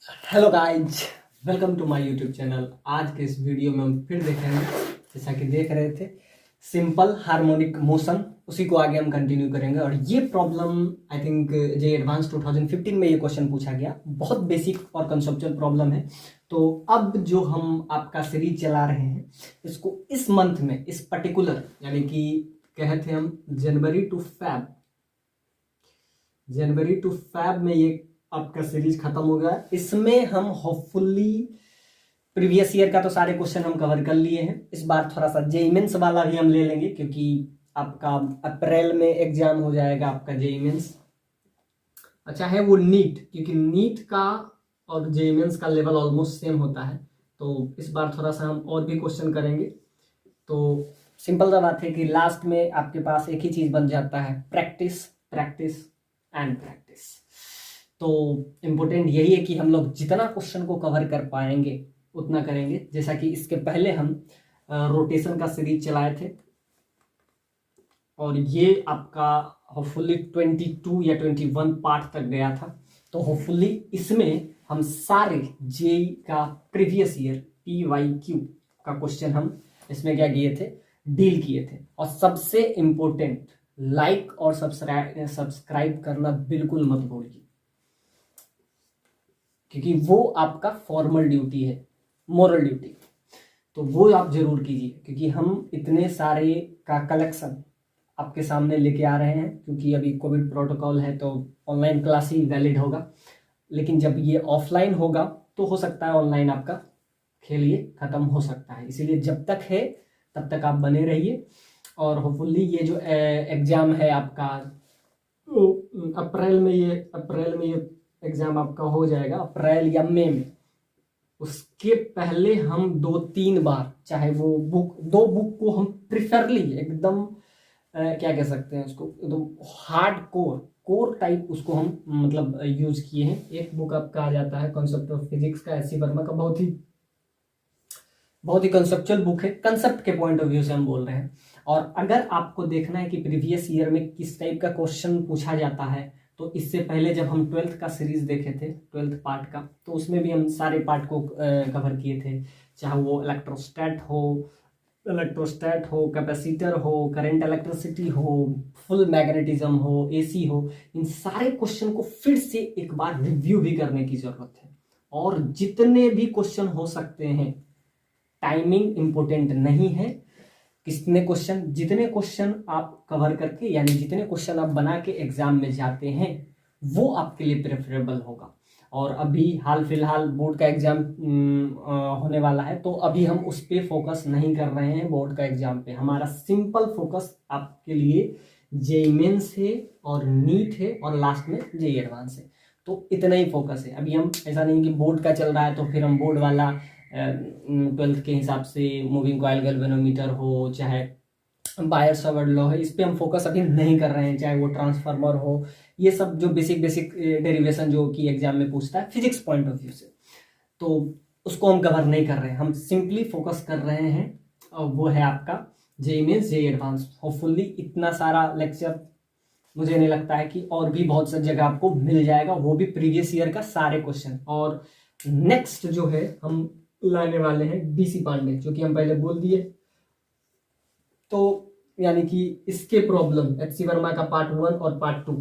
Hello guys, welcome to my YouTube channel. आज के इस वीडियो में हम फिर देखेंगे, जैसा कि देख रहे थे, सिंपल हार्मोनिक मोशन। उसी को आगे हम कंटिन्यू करेंगे। और ये problem I think J advance 2015 में ये क्वेश्चन पूछा गया। बहुत बेसिक और कंसेप्चुअल प्रॉब्लम है। तो अब जो हम आपका सीरीज चला रहे हैं, इसको इस मंथ में, इस पर्टिकुलर यानी कि कहते हैं हम जनवरी टू फैब में ये आपका सीरीज खत्म हो गया। इसमें हम होपफुली प्रीवियस ईयर का तो सारे क्वेश्चन हम कवर कर लिए हैं। इस बार थोड़ा सा जेईई मेंस वाला भी हम ले लेंगे, क्योंकि आपका अप्रैल में एग्जाम हो जाएगा आपका जेईई मेंस। अच्छा है वो नीट, क्योंकि नीट का और जेईई मेंस का लेवल ऑलमोस्ट सेम होता है। तो इस बार थोड़ा सा हम और भी क्वेश्चन करेंगे। तो सिंपल सा बात है कि लास्ट में आपके पास एक ही चीज बन जाता है, प्रैक्टिस प्रैक्टिस एंड प्रैक्टिस। तो इम्पोर्टेंट यही है कि हम लोग जितना क्वेश्चन को कवर कर पाएंगे उतना करेंगे। जैसा कि इसके पहले हम रोटेशन का सीरीज चलाए थे, और ये आपका होपफुली 22 या 21 पार्ट तक गया था। तो होपफुली इसमें हम सारे जेई का प्रीवियस ईयर PYQ का क्वेश्चन हम इसमें क्या किए थे, डील किए थे। और सबसे इम्पोर्टेंट, लाइक और सब्सक्राइब करना बिल्कुल मत भूलिए, क्योंकि वो आपका फॉर्मल ड्यूटी है, मोरल ड्यूटी। तो वो आप जरूर कीजिए, क्योंकि हम इतने सारे का कलेक्शन आपके सामने लेके आ रहे हैं। क्योंकि अभी कोविड प्रोटोकॉल है, तो ऑनलाइन क्लास ही वैलिड होगा। लेकिन जब ये ऑफलाइन होगा तो हो सकता है ऑनलाइन आपका खेल ये खत्म हो सकता है। इसीलिए जब तक है तब तक आप बने रहिए। और होपफुली ये जो एग्जाम है आपका अप्रैल में ये एग्जाम आपका हो जाएगा, अप्रैल या मई में। उसके पहले हम 2-3 बार, चाहे वो दो बुक को हम प्रिफरली एकदम क्या कह सकते हैं उसको, एकदम हार्ड कोर टाइप उसको हम मतलब यूज किए हैं। एक बुक आपका आ जाता है कॉन्सेप्ट ऑफ फिजिक्स का, एस सी वर्मा का, बहुत ही कंसेप्चुअल बुक है। कंसेप्ट के पॉइंट ऑफ व्यू से हम बोल रहे हैं। और अगर आपको देखना है कि प्रीवियस ईयर में किस टाइप का क्वेश्चन पूछा जाता है, तो इससे पहले जब हम 12th का सीरीज देखे थे, 12th पार्ट का, तो उसमें भी हम सारे पार्ट को कवर किए थे। चाहे वो इलेक्ट्रोस्टैट हो, कैपेसिटर हो, करंट इलेक्ट्रिसिटी हो, फुल मैग्नेटिज्म हो, एसी हो, इन सारे क्वेश्चन को फिर से एक बार रिव्यू भी करने की जरूरत है। और जितने भी क्वेश्चन हो सकते हैं, टाइमिंग इंपॉर्टेंट नहीं है। जितने क्वेश्चन आप कवर करके, यानी जितने क्वेश्चन आप बना के एग्जाम में जाते हैं, वो आपके लिए प्रेफरेबल होगा। और अभी हाल फिलहाल बोर्ड का एग्जाम होने वाला है, तो अभी हम उस पर फोकस नहीं कर रहे हैं। बोर्ड का एग्जाम पे हमारा सिंपल फोकस आपके लिए जेईई मेंस है और नीट है, और लास्ट में जेईई एडवांस है। तो इतना ही फोकस है। अभी हम ऐसा नहीं कि बोर्ड का चल रहा है तो फिर हम बोर्ड वाला 12th के हिसाब से मूविंग कॉइल गैल्वेनोमीटर हो, चाहे बायर सावर्ट लॉ है, इस पे हम फोकस अभी नहीं कर रहे हैं। चाहे वो ट्रांसफार्मर हो, ये सब जो बेसिक डेरिवेशन जो कि एग्जाम में पूछता है फिजिक्स पॉइंट ऑफ व्यू से, तो उसको हम कवर नहीं कर रहे हैं। हम सिंपली फोकस कर रहे हैं, और वो है आपका JEE Mains, JEE Advance. Hopefully इतना सारा लेक्चर मुझे नहीं लगता है कि और भी बहुत सी जगह आपको मिल जाएगा, वो भी प्रीवियस ईयर का सारे क्वेश्चन। और नेक्स्ट जो है हम लाने वाले हैं डीसी पांडे, जो कि हम पहले बोल दिए। तो यानी कि इसके प्रॉब्लम एचसी वर्मा का पार्ट 1 और पार्ट 2,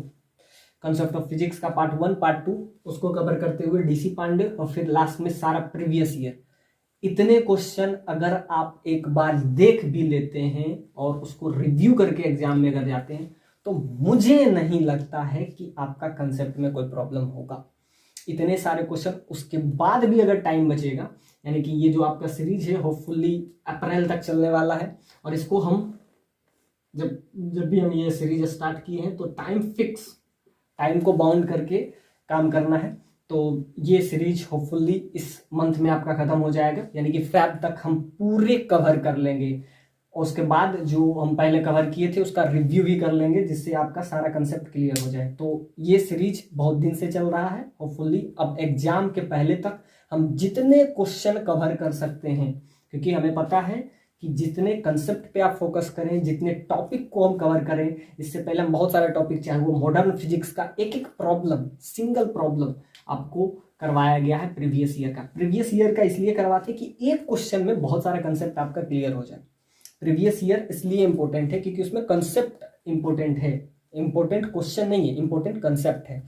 कंसेप्ट ऑफ फिजिक्स का पार्ट 1 पार्ट 2, उसको कवर करते हुए डीसी पांडे, और फिर लास्ट में सारा प्रीवियस ईयर। इतने क्वेश्चन अगर आप एक बार देख भी लेते हैं और उसको रिव्यू करके एग्जाम में अगर जाते हैं, तो मुझे नहीं लगता है कि आपका कंसेप्ट में कोई प्रॉब्लम होगा। इतने सारे क्वेश्चन उसके बाद भी अगर टाइम बचेगा, यानी कि ये जो आपका सीरीज है होपफुली अप्रैल तक चलने वाला है। और इसको हम जब भी हम ये सीरीज स्टार्ट किए हैं, तो टाइम को बाउंड करके काम करना है। तो ये सीरीज होपफुली इस मंथ में आपका खत्म हो जाएगा, यानी कि फैब तक हम पूरे कवर कर लेंगे। और उसके बाद जो हम पहले कवर किए थे उसका रिव्यू भी कर लेंगे, जिससे आपका सारा कंसेप्ट क्लियर हो जाए। तो ये सीरीज बहुत दिन से चल रहा है। होपफुली अब एग्जाम के पहले तक हम जितने क्वेश्चन कवर कर सकते हैं, क्योंकि हमें पता है कि जितने कंसेप्ट पे आप फोकस करें, जितने टॉपिक को हम कवर करें, इससे पहले हम बहुत सारे टॉपिक, चाहे वो मॉडर्न फिजिक्स का एक एक प्रॉब्लम, सिंगल प्रॉब्लम आपको करवाया गया है प्रीवियस ईयर का। प्रीवियस ईयर का इसलिए करवाते हैं कि एक क्वेश्चन में बहुत सारा कंसेप्ट आपका क्लियर हो जाए। प्रीवियस ईयर इसलिए इंपॉर्टेंट है क्योंकि उसमें कंसेप्ट इंपॉर्टेंट है, इंपॉर्टेंट क्वेश्चन नहीं है, इंपॉर्टेंट कंसेप्ट है।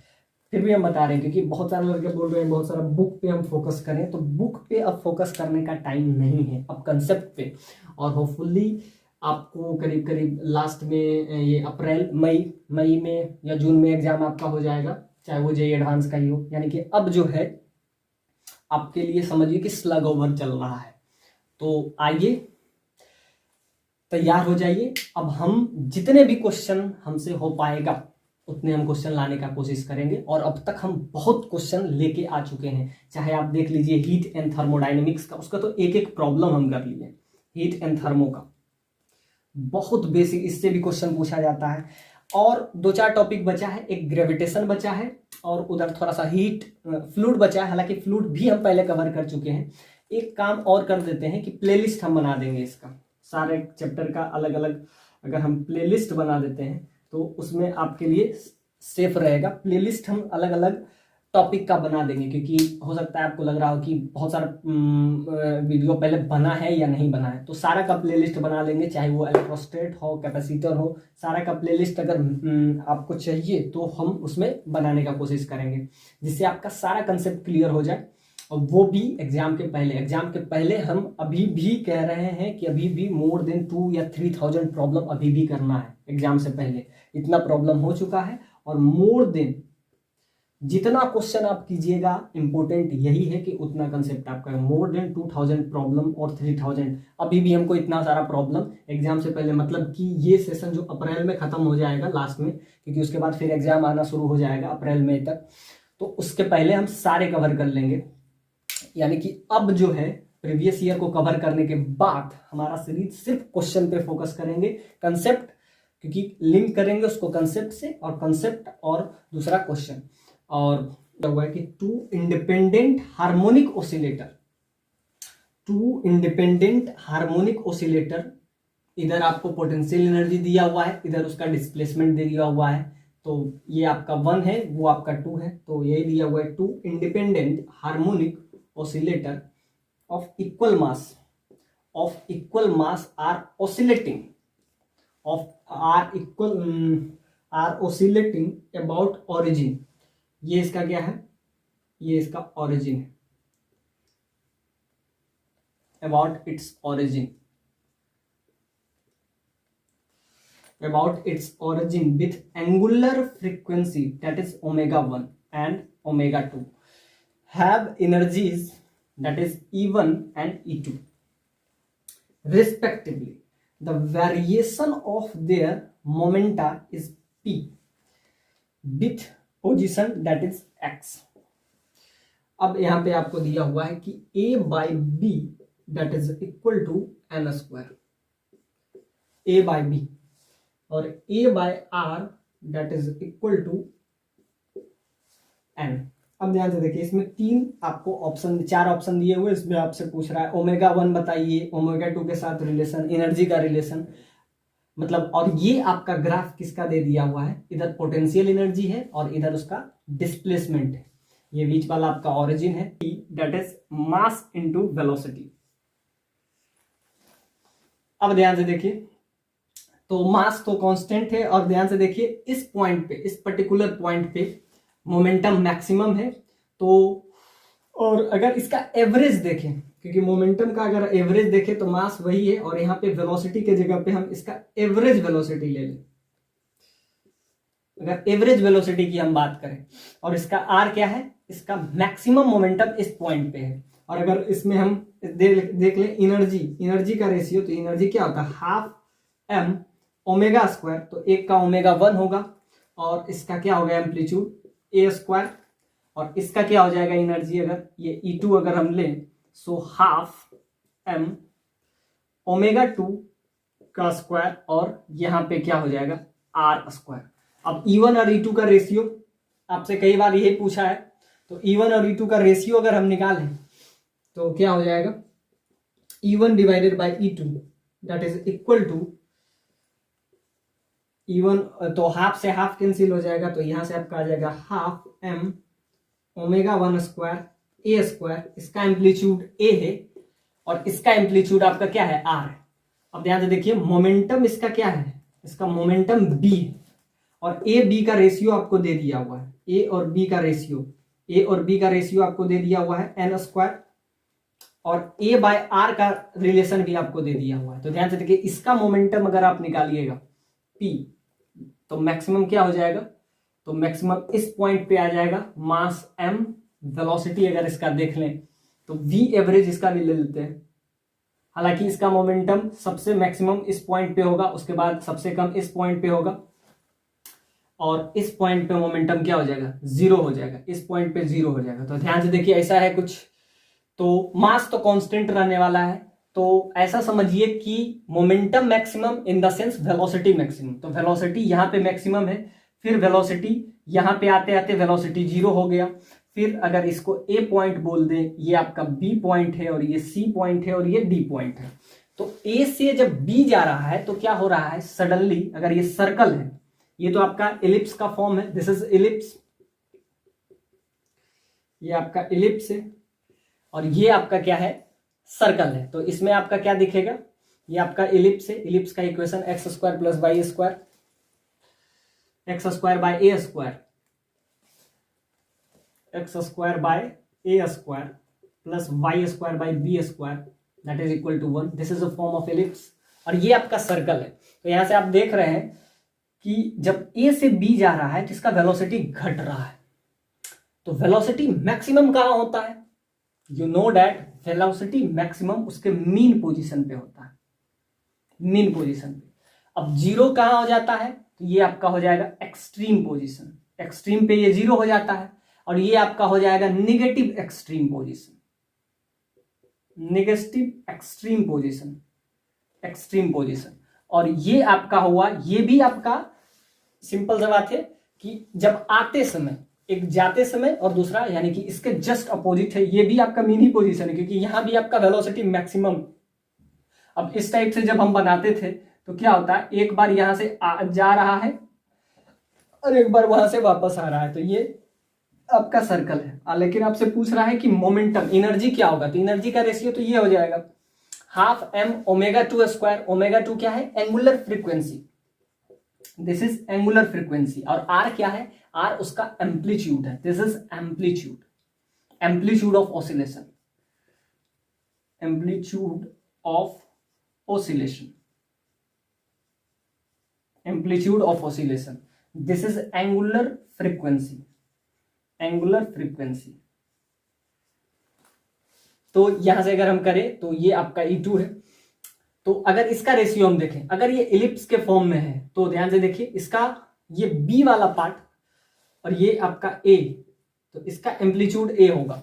फिर भी हम बता रहे हैं क्योंकि बहुत सारे लड़के बोल रहे हैं बहुत सारा बुक पे हम फोकस करें, तो बुक पे अब फोकस करने का टाइम नहीं है, अब कंसेप्ट पे। और होपफुली आपको करीब करीब लास्ट में ये अप्रैल मई में या जून में एग्जाम आपका हो जाएगा, चाहे वो जेईई एडवांस का ही हो। यानी कि अब जो है आपके लिए समझिए कि स्लग ओवर चल रहा है। तो आइए तैयार हो जाइए। अब हम जितने भी क्वेश्चन हमसे हो पाएगा उतने हम क्वेश्चन लाने का कोशिश करेंगे, और अब तक हम बहुत क्वेश्चन लेके आ चुके हैं। चाहे आप देख लीजिए हीट एंड थर्मोडायनेमिक्स का, उसका तो एक एक प्रॉब्लम हम कर लिए। हीट एंड थर्मो का बहुत बेसिक, इससे भी क्वेश्चन पूछा जाता है। और 2-4 टॉपिक बचा है, एक ग्रेविटेशन बचा है और उधर थोड़ा सा हीट फ्लूइड बचा है। हालांकि फ्लूइड भी हम पहले कवर कर चुके हैं। एक काम और कर देते हैं कि प्लेलिस्ट हम बना देंगे इसका, सारे चैप्टर का अलग अलग अगर हम प्लेलिस्ट बना देते हैं तो उसमें आपके लिए सेफ रहेगा। प्लेलिस्ट हम अलग अलग टॉपिक का बना देंगे, क्योंकि हो सकता है आपको लग रहा हो कि बहुत सारा वीडियो पहले बना है या नहीं बना है, तो सारा का प्लेलिस्ट बना लेंगे। चाहे वो इलेक्ट्रोस्टेट हो, कैपेसिटर हो, सारा का प्लेलिस्ट अगर आपको चाहिए तो हम उसमें बनाने का कोशिश करेंगे, जिससे आपका सारा कंसेप्ट क्लियर हो जाए। और वो भी एग्जाम के पहले। एग्जाम के पहले हम अभी भी कह रहे हैं कि अभी भी मोर देन 2 या 3,000 प्रॉब्लम अभी भी करना है एग्जाम से पहले। इतना प्रॉब्लम हो चुका है, और मोर देन जितना क्वेश्चन आप कीजिएगा इंपॉर्टेंट यही है कि उतना कंसेप्ट आपका है। मोर देन 2,000 प्रॉब्लम और 3,000 अभी भी हमको इतना सारा प्रॉब्लम एग्जाम से पहले, मतलब कि ये सेशन जो अप्रैल में खत्म हो जाएगा लास्ट में, क्योंकि उसके बाद फिर एग्जाम आना शुरू हो जाएगा अप्रैल मई तक, तो उसके पहले हम सारे कवर कर लेंगे। यानी कि अब जो है प्रीवियस ईयर को कवर करने के बाद हमारा सीरीज सिर्फ क्वेश्चन पे फोकस करेंगे, कंसेप्ट, क्योंकि लिंक करेंगे उसको कंसेप्ट से, और कंसेप्ट और दूसरा क्वेश्चन। और क्या हुआ है कि 2 इंडिपेंडेंट हार्मोनिक ऑसिलेटर, इधर आपको पोटेंशियल एनर्जी दिया हुआ है, इधर उसका डिस्प्लेसमेंट दिया हुआ है। तो ये आपका 1 है, वो आपका 2 है, तो यही दिया हुआ है 2 independent harmonic oscillator of equal mass are oscillating about origin। ये इसका क्या है, ये इसका origin है, about its origin with angular frequency that is omega 1 and omega 2 have energies that is E1 and E2 respectively. The variation of their momenta is P with position that is X। अब यहां पे आपको दिया हुआ है कि A by B that is equal to n square, A by B, और A by R that is equal to n। अब ध्यान से देखिए, इसमें 4 ऑप्शन दिए हुए, इसमें आपसे पूछ रहा है ओमेगा 1 बताइए, ओमेगा 2 के साथ रिलेशन, एनर्जी का रिलेशन, मतलब। और ये आपका ग्राफ किसका दे दिया हुआ है, इधर पोटेंशियल एनर्जी है और इधर उसका डिस्प्लेसमेंट है। ये बीच वाला आपका ऑरिजिन है, that is mass into velocity. अब ध्यान से देखिए, तो मास तो कांस्टेंट है, और ध्यान से देखिए इस पॉइंट पे, इस पर्टिकुलर पॉइंट पे मोमेंटम मैक्सिमम है। तो और अगर इसका एवरेज देखें, क्योंकि मोमेंटम का अगर एवरेज देखें तो मास वही है, और यहाँ पे वेलोसिटी के जगह पे हम इसका एवरेज वेलोसिटी ले लें। अगर एवरेज वेलोसिटी की हम बात करें, और इसका आर क्या है, इसका मैक्सिमम मोमेंटम इस पॉइंट पे है। और अगर इसमें हम देख लें एनर्जी का रेशियो, तो एनर्जी क्या होता है, हाफ m ओमेगा स्क्वायर, तो एक का ओमेगा 1 होगा, और इसका क्या होगा एम्पलीट्यूड a स्क्वायर, और इसका क्या हो जाएगा एनर्जी, अगर ये E2 अगर हम लें, सो हाफ m ओमेगा 2 का स्क्वायर, और यहां पे क्या हो जाएगा r स्क्वायर। अब E1 और E2 का रेशियो आपसे कई बार यही पूछा है, तो E1 और E2 का रेशियो अगर हम निकालें तो क्या हो जाएगा, E1 divided by E2 that is equal to E1, तो हाफ से हाफ कैंसिल हो जाएगा, तो यहां से आपका आ जाएगा half m ω1 square A square, इसका एम्पलीट्यूड ए है और इसका एम्पलीट्यूड आपका क्या है, आर है। अब ध्यान से देखिए, मोमेंटम इसका क्या है, इसका मोमेंटम बी है और ए बी का रेशियो आपको दे दिया हुआ है, ए और बी का रेशियो आपको दे दिया हुआ है एन स्क्वायर और ए बाय आर का रिलेशन भी आपको दे दिया हुआ है। तो ध्यान से देखिए, इसका मोमेंटम अगर आप निकालिएगा पी, तो मैक्सिमम क्या हो जाएगा, तो मैक्सिमम इस पॉइंट पे आ जाएगा मास एम, वेलोसिटी अगर इसका देख लें तो वी एवरेज इसका भी ले लेते हैं। हालांकि इसका मोमेंटम सबसे मैक्सिमम इस पॉइंट पे होगा, उसके बाद सबसे कम इस पॉइंट पे होगा और इस पॉइंट पे मोमेंटम क्या हो जाएगा, जीरो हो जाएगा, इस पॉइंट पे जीरो हो जाएगा। तो ध्यान से देखिए, ऐसा है कुछ, तो मास तो कांस्टेंट रहने वाला है, तो ऐसा समझिए कि momentum maximum in the sense velocity maximum, तो वेलोसिटी यहाँ पे मैक्सिमम है, फिर वेलोसिटी यहाँ पे आते आते वेलोसिटी जीरो हो गया, फिर अगर इसको ए पॉइंट बोल दें, ये आपका बी पॉइंट है और ये सी पॉइंट है और ये डी पॉइंट है। तो ए से जब बी जा रहा है तो क्या हो रहा है, सडनली अगर ये सर्कल है, ये तो आपका इलिप्स का फॉर्म है, दिस इज इलिप्स, ये आपका इलिप्स है और ये आपका क्या है, सर्कल है। तो इसमें आपका क्या दिखेगा, ये आपका इलिप्स है, इलिप्स का equation x square plus y square, x square by a square, x square by a square plus y square by b square that is equal to 1, this is a form of ellipse और ये आपका circle है। तो यहां से आप देख रहे हैं कि जब ए से बी जा रहा है तो इसका वेलोसिटी घट रहा है। तो वेलोसिटी मैक्सिमम कहां होता है, you know that velocity maximum उसके मीन पोजीशन पे होता है, मीन पोजीशन पे। अब जीरो कहां हो जाता है, तो ये आपका हो जाएगा एक्सट्रीम पोजीशन, एक्सट्रीम पे ये जीरो हो जाता है और ये आपका हो जाएगा negative extreme position, negative extreme position, extreme position. और ये आपका हुआ, ये भी आपका सिंपल सा बात है कि जब आते समय, एक जाते समय और दूसरा यानी कि इसके जस्ट अपोजिट है, ये भी आपका मिनी पोजीशन है क्योंकि यहां भी आपका वेलोसिटी मैक्सिमम। अब इस टाइप से जब हम बनाते थे तो क्या होता है, एक बार यहां से जा रहा है और एक बार वहां से वापस आ रहा है, तो ये आपका सर्कल है। लेकिन आपसे पूछ रहा है कि मोमेंटम, एनर्जी क्या होगा, तो एनर्जी का रेशियो तो ये हो जाएगा half m omega two square, omega two क्या है, angular frequency, this is angular frequency और आर क्या है, आर उसका एम्पलीट्यूड है, this is amplitude, amplitude of oscillation, amplitude of oscillation, amplitude of oscillation, this is angular frequency, angular frequency. तो यहां से अगर हम करें तो ये आपका E2 है। तो अगर इसका रेशियो हम देखें, अगर ये इलिप्स के फॉर्म में है तो ध्यान से देखिए, इसका ये बी वाला पार्ट और ये आपका ए, तो इसका एम्पलीट्यूड ए होगा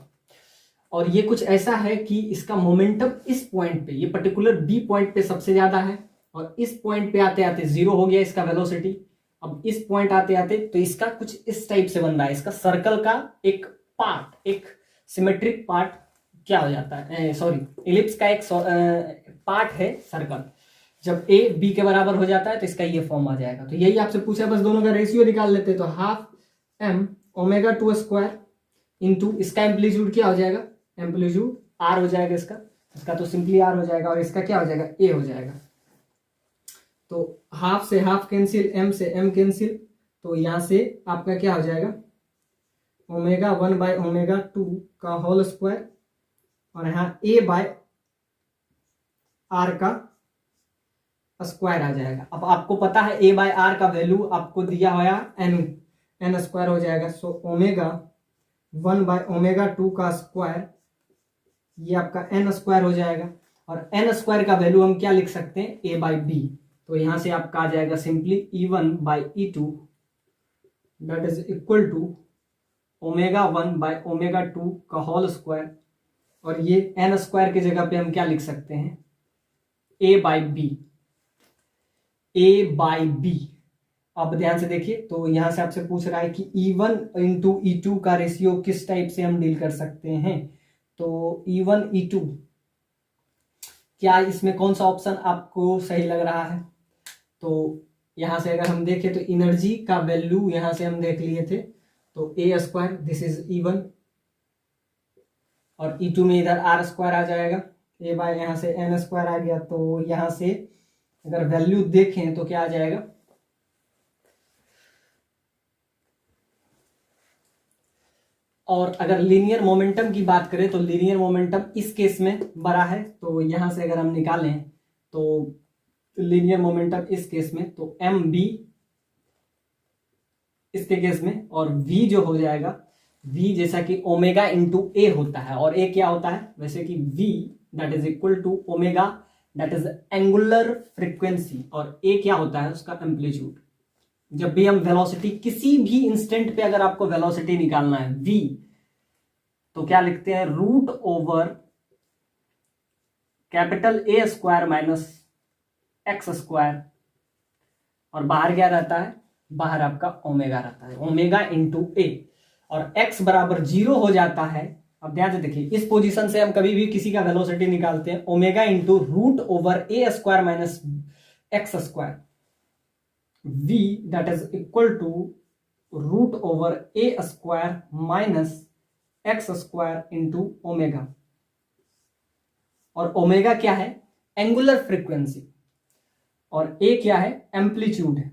और ये कुछ ऐसा है कि इसका मोमेंटम इस पॉइंट पे, ये पर्टिकुलर बी पॉइंट पे सबसे ज्यादा है और इस पॉइंट पे आते आते जीरो हो गया इसका वेलोसिटी। अब इस पॉइंट आते आते तो इसका कुछ इस टाइप से बन रहा है, इसका सर्कल का एक पार्ट, एक सिमेट्रिक पार्ट क्या हो जाता है, सॉरी इलिप्स का एक पार्ट है सर्कल, जब ए बी के बराबर हो जाता है तो इसका ये फॉर्म आ जाएगा। तो यही आपसे पूछा, बस दोनों का रेशियो निकाल लेते हैं। तो half m omega two square into इसका एम्पलीट्यूड क्या हो जाएगा, एम्पलीट्यूड आर हो जाएगा, इसका तो सिंपली आर हो जाएगा और इसका क्या हो जाएगा, ए हो जाएगा। तो हाफ से हाफ कैंसिल, एम से एम कैंसिल, तो यहां से आपका क्या हो जाएगा, ओमेगा 1 बाय ओमेगा 2 का होल स्क्वायर और यहाँ ए बाय आर का स्क्वायर आ जाएगा। अब आपको पता है ए बाय आर का वैल्यू आपको दिया हुआ एन स्क्वायर हो जाएगा। सो ओमेगा 1 बाय ओमेगा 2 का स्क्वायर, ये आपका एन स्क्वायर हो जाएगा और एन स्क्वायर का वैल्यू हम क्या लिख सकते हैं, ए बाय बी। तो यहां से आपका आ जाएगा simply E1 by E2 that is equal to omega 1 by omega 2 का होल स्क्वायर और ये एन स्क्वायर की जगह पे हम क्या लिख सकते हैं, ए by B, A by B. अब ध्यान से देखिए, तो यहां से आपसे पूछ रहा है कि E1 इंटू E2 का रेशियो किस टाइप से हम डील कर सकते हैं। तो E1 E2, क्या इसमें कौन सा ऑप्शन आपको सही लग रहा है। तो यहां से अगर हम देखें तो एनर्जी का वैल्यू यहां से हम देख लिए थे, तो ए स्क्वायर दिस इज E1 और E2 में इधर आर स्क्वायर आ जाएगा, ए बाय यहाँ से एन स्क्वायर आ गया। तो यहाँ से अगर वैल्यू देखें तो क्या आ जाएगा, और अगर लीनियर मोमेंटम की बात करें तो लीनियर मोमेंटम इस केस में बड़ा है, तो यहां से अगर हम निकालें तो लीनियर मोमेंटम इस केस में तो एम बी इसके केस में, और v जो हो जाएगा v जैसा कि ओमेगा इंटू ए होता है, और a क्या होता है वैसे कि v that is equal to omega that is angular frequency, और a क्या होता है उसका एम्पलीट्यूड। जब भी हम वेलोसिटी किसी भी इंस्टेंट पे अगर आपको वेलोसिटी निकालना है v, तो क्या लिखते हैं, root over capital a square minus x square, और बाहर क्या रहता है, बाहर आपका ओमेगा रहता है, ओमेगा इंटू ए, और x बराबर 0 हो जाता है। अब ध्यान से देखिए, इस पोजीशन से हम कभी भी किसी का वेलोसिटी निकालते हैं, omega into root over a square minus x square, v that is equal to root over a square minus x square into omega, और ओमेगा क्या है, एंगुलर फ्रीक्वेंसी, और ए क्या है, एम्पलीट्यूड है,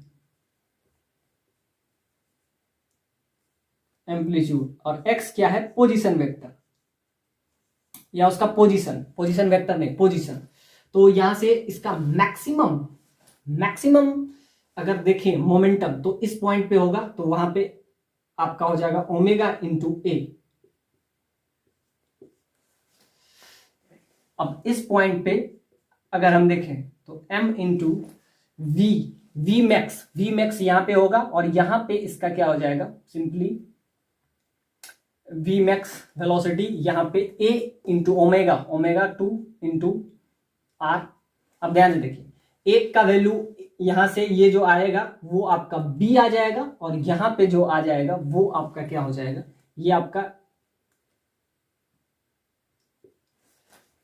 एम्पलीट्यूड, और एक्स क्या है, पोजीशन वेक्टर, या उसका पोजीशन वेक्टर नहीं, पोजीशन। तो यहां से इसका मैक्सिमम अगर देखें मोमेंटम तो इस पॉइंट पे होगा, तो वहां पे आपका हो जाएगा ओमेगा इंटू ए। अब इस पॉइंट पे अगर हम देखें तो m इंटू वी मैक्स यहां पे होगा, और यहां पे इसका क्या हो जाएगा, सिंपली वी मैक्स वेलोसिटी यहां पे a into omega 2 into r. अब ध्यान से देखिए, एक का वैल्यू यहां से ये जो आएगा वो आपका b आ जाएगा, और यहां पे जो आ जाएगा वो आपका क्या हो जाएगा, ये आपका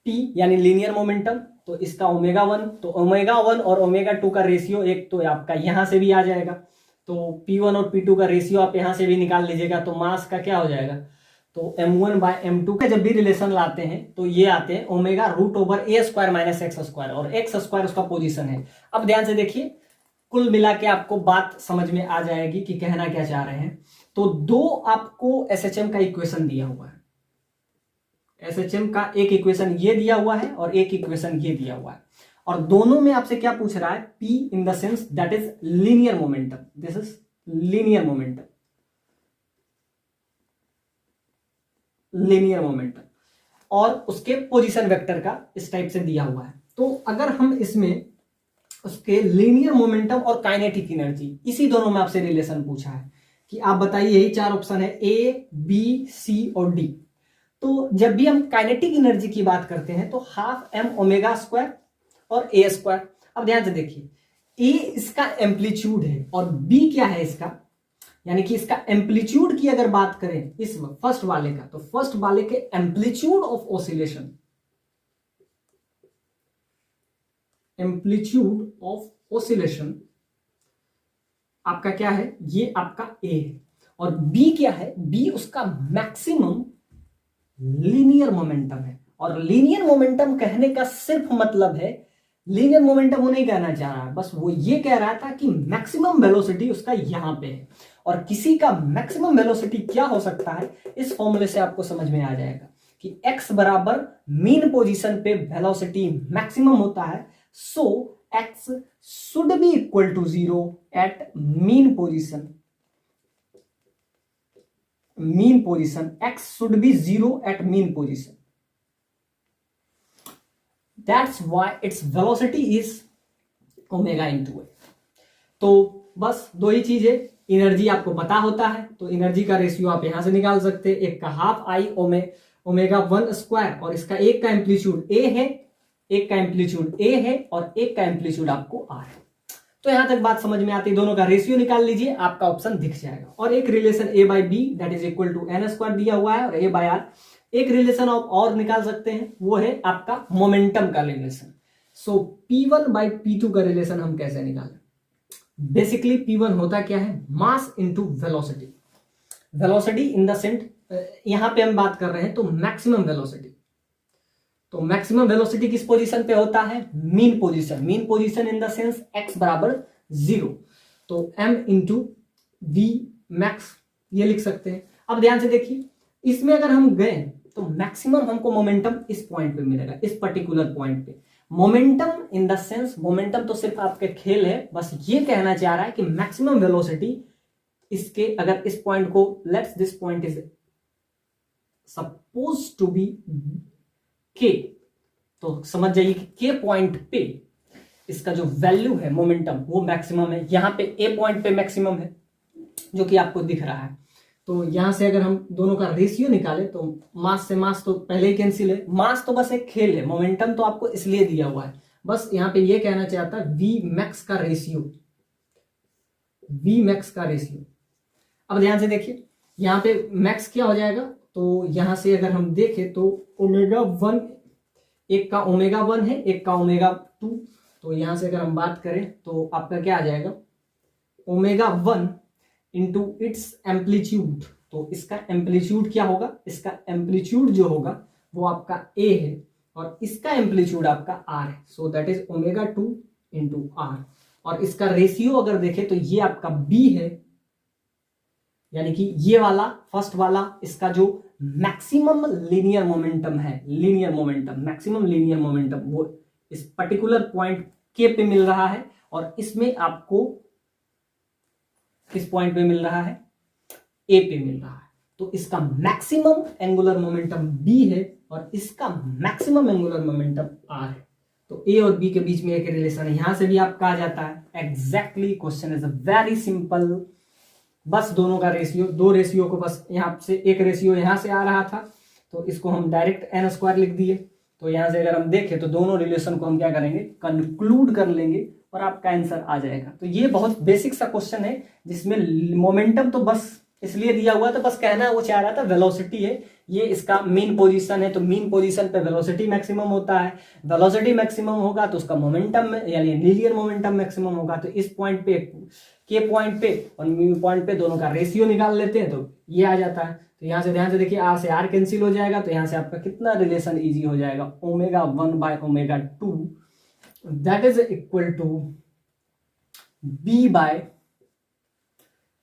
T यानी लीनियर मोमेंटम। तो इसका ओमेगा 1, तो ओमेगा 1 और ओमेगा 2 का रेशियो एक तो आपका यहां से भी आ जाएगा, तो P1 और P2 का रेशियो आप यहां से भी निकाल लीजिएगा, तो मास का क्या हो जाएगा, तो m1 बाय m2 का जब भी रिलेशन लाते हैं तो ये आते हैं omega root over a square minus x square, और एक्स स्क्वायर उसका पोजीशन है। अब ध्यान से देखिए, कुल मिला के आपको बात समझ में आ जाएगी कि कहना क्या चाह रहे हैं। तो दो आपको एसएचएम का इक्वेशन दिया हुआ है, एसएचएम का एक इक्वेशन ये दिया हुआ है और एक इक्वेशन ये दिया हुआ है, और दोनों में आपसे क्या पूछ रहा है, P in the sense that is linear momentum, this is linear momentum, और उसके पोजीशन वेक्टर का इस टाइप से दिया हुआ है। तो अगर हम इसमें उसके लीनियर मोमेंटम और काइनेटिक एनर्जी, इसी दोनों में आपसे रिलेशन पूछा है कि आप बताइए, यही चार ऑप्शन है ए बी सी और डी। तो जब भी हम काइनेटिक एनर्जी की बात करते हैं तो हाफ एम ओमेगा स्क्वायर और ए स्क्वायर। अब ध्यान से देखिए, ए इसका एम्पलीट्यूड है और बी क्या है इसका, यानी कि इसका एम्पलीट्यूड की अगर बात करें इस फर्स्ट वाले का, तो फर्स्ट वाले के amplitude of oscillation, amplitude of oscillation आपका क्या है, ये आपका ए है, और बी क्या है, बी उसका मैक्सिमम लीनियर मोमेंटम है। और लीनियर मोमेंटम कहने का सिर्फ मतलब है, लीनियर मोमेंटम वो नहीं कहना चाह रहा, बस वो ये कह रहा था कि मैक्सिमम वेलोसिटी उसका यहां पे है, और किसी का मैक्सिमम वेलोसिटी क्या हो सकता है, इस फॉर्मूले से आपको समझ में आ जाएगा कि x बराबर मीन पोजीशन पे वेलोसिटी मैक्सिमम होता है, so x should be equal to 0 at mean position, x should be 0 at mean position. That's why its velocity is omega into a. तो बस दो ही चीज है, एनर्जी आपको पता होता है तो एनर्जी का रेशियो आप यहां से निकाल सकते हैं, एक का हाफ आई ओमेगा 1 स्क्वायर, और इसका एक का एम्पलीट्यूड ए है, एक का एम्पलीट्यूड ए है, और एक का एम्पलीट्यूड आपको आर है। तो यहां तक बात समझ में आती है, दोनों का रेशियो निकाल लीजिए, आपका ऑप्शन दिख जाएगा। और एक relation a by b that is equal to n square दिया हुआ है, और ए बाय आर एक रिलेशन आप और निकाल सकते हैं, वो है आपका मोमेंटम का relation. So P1 by P2 का रिलेशन हम कैसे निकालें, बेसिकली P1 होता क्या है, mass into velocity, velocity in the यहां पे हम बात कर रहे हैं तो मैक्सिमम वेलोसिटी, तो मैक्सिमम वेलोसिटी किस पोजीशन पे होता है? Mean position. Mean position in the sense x बराबर 0, तो m इंटू वी मैक्स ये लिख सकते हैं। अब ध्यान से देखिए, इसमें अगर हम गए तो मैक्सिमम हमको मोमेंटम इस पॉइंट पे मिलेगा, इस पर्टिकुलर पॉइंट पे। Momentum in the sense, momentum तो सिर्फ आपके खेल है, बस ये कहना चाह रहा है कि मैक्सिमम वेलोसिटी इसके, अगर इस पॉइंट को, let's this point is suppose to be k, तो समझ जाइए कि के पॉइंट पे इसका जो वैल्यू है मोमेंटम वो मैक्सिमम है। यहां पे ए पॉइंट पे मैक्सिमम है जो कि आपको दिख रहा है। तो यहां से अगर हम दोनों का रेशियो निकालें तो मास से मास तो पहले ही कैंसिल है, मास तो बस एक खेल है, मोमेंटम तो आपको इसलिए दिया हुआ है। बस यहां पे ये कहना चाहता है वी मैक्स का रेशियो, वी मैक्स का रेशियो। अब ध्यान से देखिए, यहां पे मैक्स क्या हो जाएगा, तो यहां से अगर हम देखें तो ओमेगा 1, एक का ओमेगा 1 है, एक का ओमेगा 2, तो यहां से अगर हम बात करें तो आपका क्या आ जाएगा, ओमेगा 1 इंटू इट्स एम्पलीट्यूड। तो इसका एम्पलीट्यूड क्या होगा, इसका एम्पलीट्यूड जो होगा वो आपका ए है और इसका एम्पलीट्यूड आपका आर है, so that is omega 2 into r. और इसका रेशियो अगर देखें तो ये आपका बी है, यानी कि ये वाला फर्स्ट वाला इसका जो मैक्सिमम लीनियर मोमेंटम है, linear momentum, maximum linear momentum वो इस पर्टिकुलर पॉइंट के पे मिल रहा है, और इसमें आपको किस पॉइंट पे मिल रहा है, ए पे मिल रहा है। तो इसका मैक्सिमम एंगुलर मोमेंटम बी है और इसका मैक्सिमम एंगुलर मोमेंटम आर है। तो ए और बी के बीच में एक रिलेशन है, यहां से भी आपका आ जाता है exactly. Question is very simple, बस दोनों का रेशियो, दो रेशियो को बस यहां से, एक रेशियो यहां से आ रहा था तो इसको हम डायरेक्ट एन स्क्वायर लिख दिए। तो यहां से अगर हम देखें तो दोनों रिलेशन को हम क्या करेंगे, कंक्लूड कर लेंगे और आपका आंसर आ जाएगा। तो ये बहुत बेसिक सा क्वेश्चन है जिसमें मोमेंटम तो बस इसलिए दिया हुआ था, बस कहना वो चाह रहा था वेलोसिटी है, ये इसका मीन पोजीशन है, तो मीन पोजीशन पे वेलोसिटी मैक्सिमम होता है, वेलोसिटी मैक्सिमम होगा तो उसका मोमेंटम यानी लीनियर मोमेंटम मैक्सिमम होगा। तो इस पॉइंट पे, के पॉइंट पे और म्यू पॉइंट पे दोनों का रेशियो निकाल लेते हैं तो ये आ जाता है। तो यहां से ध्यान से देखिए, आर से आर कैंसिल हो जाएगा, तो यहां से आपका कितना रिलेशन इजी हो जाएगा, omega 1 by omega 2 that is equal to B by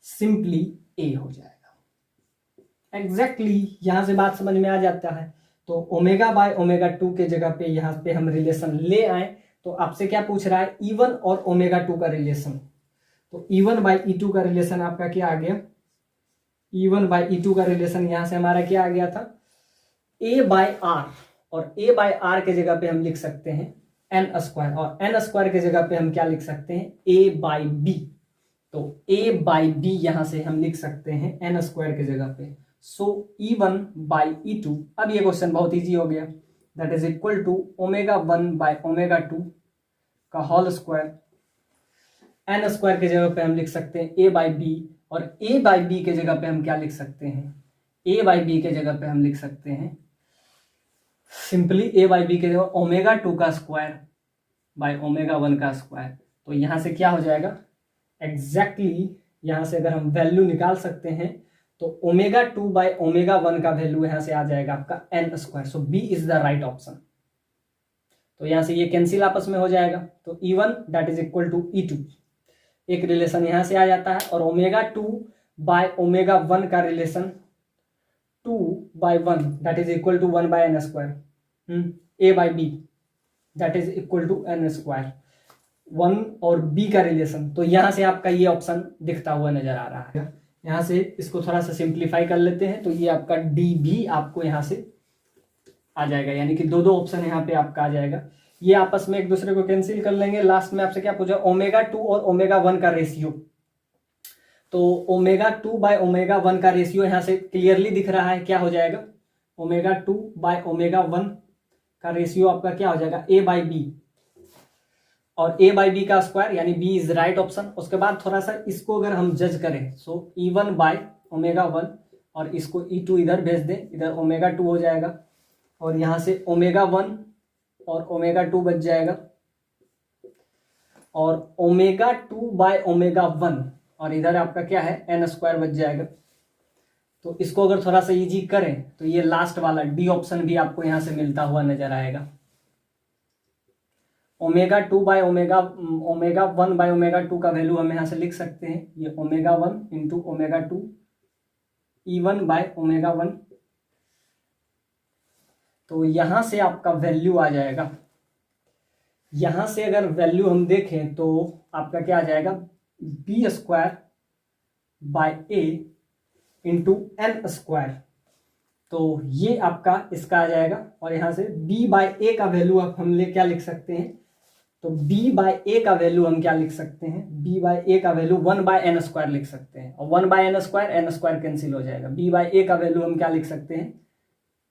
simply A हो जाएगा। एग्जैक्टली यहां से बात समझ में आ जाता है। तो ओमेगा बाय ओमेगा 2 के जगह पे यहां पे हम रिलेशन ले आए, तो आपसे क्या पूछ रहा है, E1 और ओमेगा 2 का रिलेशन। तो E1 बाई E2 का रिलेशन आपका क्या आ गया, E1 बाई E2 का रिलेशन यहां से हमारा क्या आ गया था, A बाय आर, और A बाय आर के जगह पे हम लिख सकते हैं एन स्क्वायर, और एन स्क्वायर के जगह पे हम क्या लिख सकते हैं, A बाई बी। तो A बाई बी यहां से हम लिख सकते हैं एन स्क्वायर के जगह पे, सो E1 बाई E2। अब ये क्वेश्चन बहुत इजी हो गया, that is equal to omega 1 by omega 2 का होल स्क्वायर, एन स्क्वायर के जगह पे हम लिख सकते हैं ए बाई बी, और ए बाई बी के जगह पे हम क्या लिख सकते हैं, ए बाई बी के जगह पे हम लिख सकते हैं सिंपली ए बाई बी के जगह ओमेगा 2 का स्क्वायर बाय ओमेगा 1 का स्क्वायर। तो यहां से क्या हो जाएगा, एग्जैक्टली यहां से अगर हम वैल्यू निकाल सकते हैं तो ओमेगा 2 बाय ओमेगा 1 का वैल्यू यहां से आ जाएगा आपका n square, so b is the right option. तो यहां से ये कैंसिल आपस में हो जाएगा, तो E1 that is equal to E2, एक रिलेशन यहां से आ जाता है, और ओमेगा 2 बाय ओमेगा 1 का relation 2 by 1 that is equal to 1 by n square, a by b that is equal to n square, 1 और बी का रिलेशन। तो यहां से आपका ये ऑप्शन दिखता हुआ नजर आ रहा है। यहां से इसको थोड़ा सा सिंप्लीफाई कर लेते हैं, तो ये आपका डी भी आपको यहां से आ जाएगा, यानी कि दो दो ऑप्शन यहाँ पे आपका आ जाएगा। ये आपस में एक दूसरे को कैंसिल कर लेंगे। लास्ट में आपसे क्या पूछा, ओमेगा 2 और ओमेगा 1 का रेशियो। तो ओमेगा 2 बाय ओमेगा 1 का रेशियो यहां से क्लियरली दिख रहा है, क्या हो जाएगा, ओमेगा 2 बाय ओमेगा 1 का रेशियो आपका क्या हो जाएगा, ए बाई बी, और ए बाई बी का स्क्वायर, यानी बी इज राइट ऑप्शन। उसके बाद थोड़ा सा इसको अगर हम जज करें, सो E1 बाय ओमेगा 1, और इसको E2 इधर भेज दें, इधर ओमेगा 2 हो जाएगा, और यहां से ओमेगा 1 और ओमेगा 2 बच जाएगा, और ओमेगा 2 बाय ओमेगा 1, और इधर आपका क्या है, एन स्क्वायर बच जाएगा। तो इसको अगर थोड़ा सा इजी करें तो ये लास्ट वाला डी ऑप्शन भी आपको यहां से मिलता हुआ नजर आएगा। Omega 2 bye omega 1 by omega 2 का वैल्यू हम यहां से लिख सकते हैं, ये omega 1 into omega 2 E1 bye omega 1। तो यहां से आपका वैल्यू आ जाएगा, यहां से अगर वैल्यू हम देखें तो आपका क्या आ जाएगा, b square by a into n square. तो ये आपका इसका आ जाएगा, और यहां से b बाय ए का वैल्यू आप हम क्या लिख सकते हैं, तो b बाय ए का वैल्यू हम क्या लिख सकते हैं, b बाय ए का वैल्यू 1 बाय एन स्क्वायर लिख सकते हैं, और 1 बाय एन स्क्वायर कैंसिल हो जाएगा, b बाय ए का वैल्यू हम क्या लिख सकते हैं,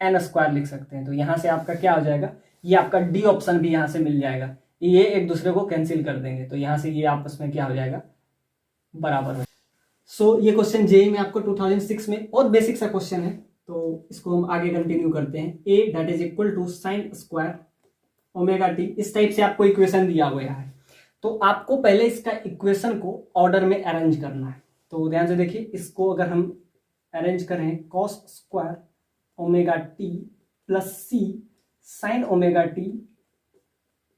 एन स्क्वायर लिख सकते हैं। तो यहां से आपका क्या हो जाएगा, ये आपका डी ऑप्शन भी यहां से मिल जाएगा, ये एक दूसरे को कैंसिल कर देंगे, तो यहां से ये आपस में क्या हो जाएगा, बराबर हो। सो ये क्वेश्चन जेई में आपको 2006 में बहुत बेसिक सा क्वेश्चन है, तो इसको हम आगे कंटिन्यू करते हैं। A that is equal to sine square omega T, इस टाइप से आपको इक्वेशन दिया गया है, तो आपको पहले इसका इक्वेशन को ऑर्डर में अरेंज करना है। तो ध्यान से देखिए, इसको अगर हम अरेंज करें, cos square omega T plus C sine omega T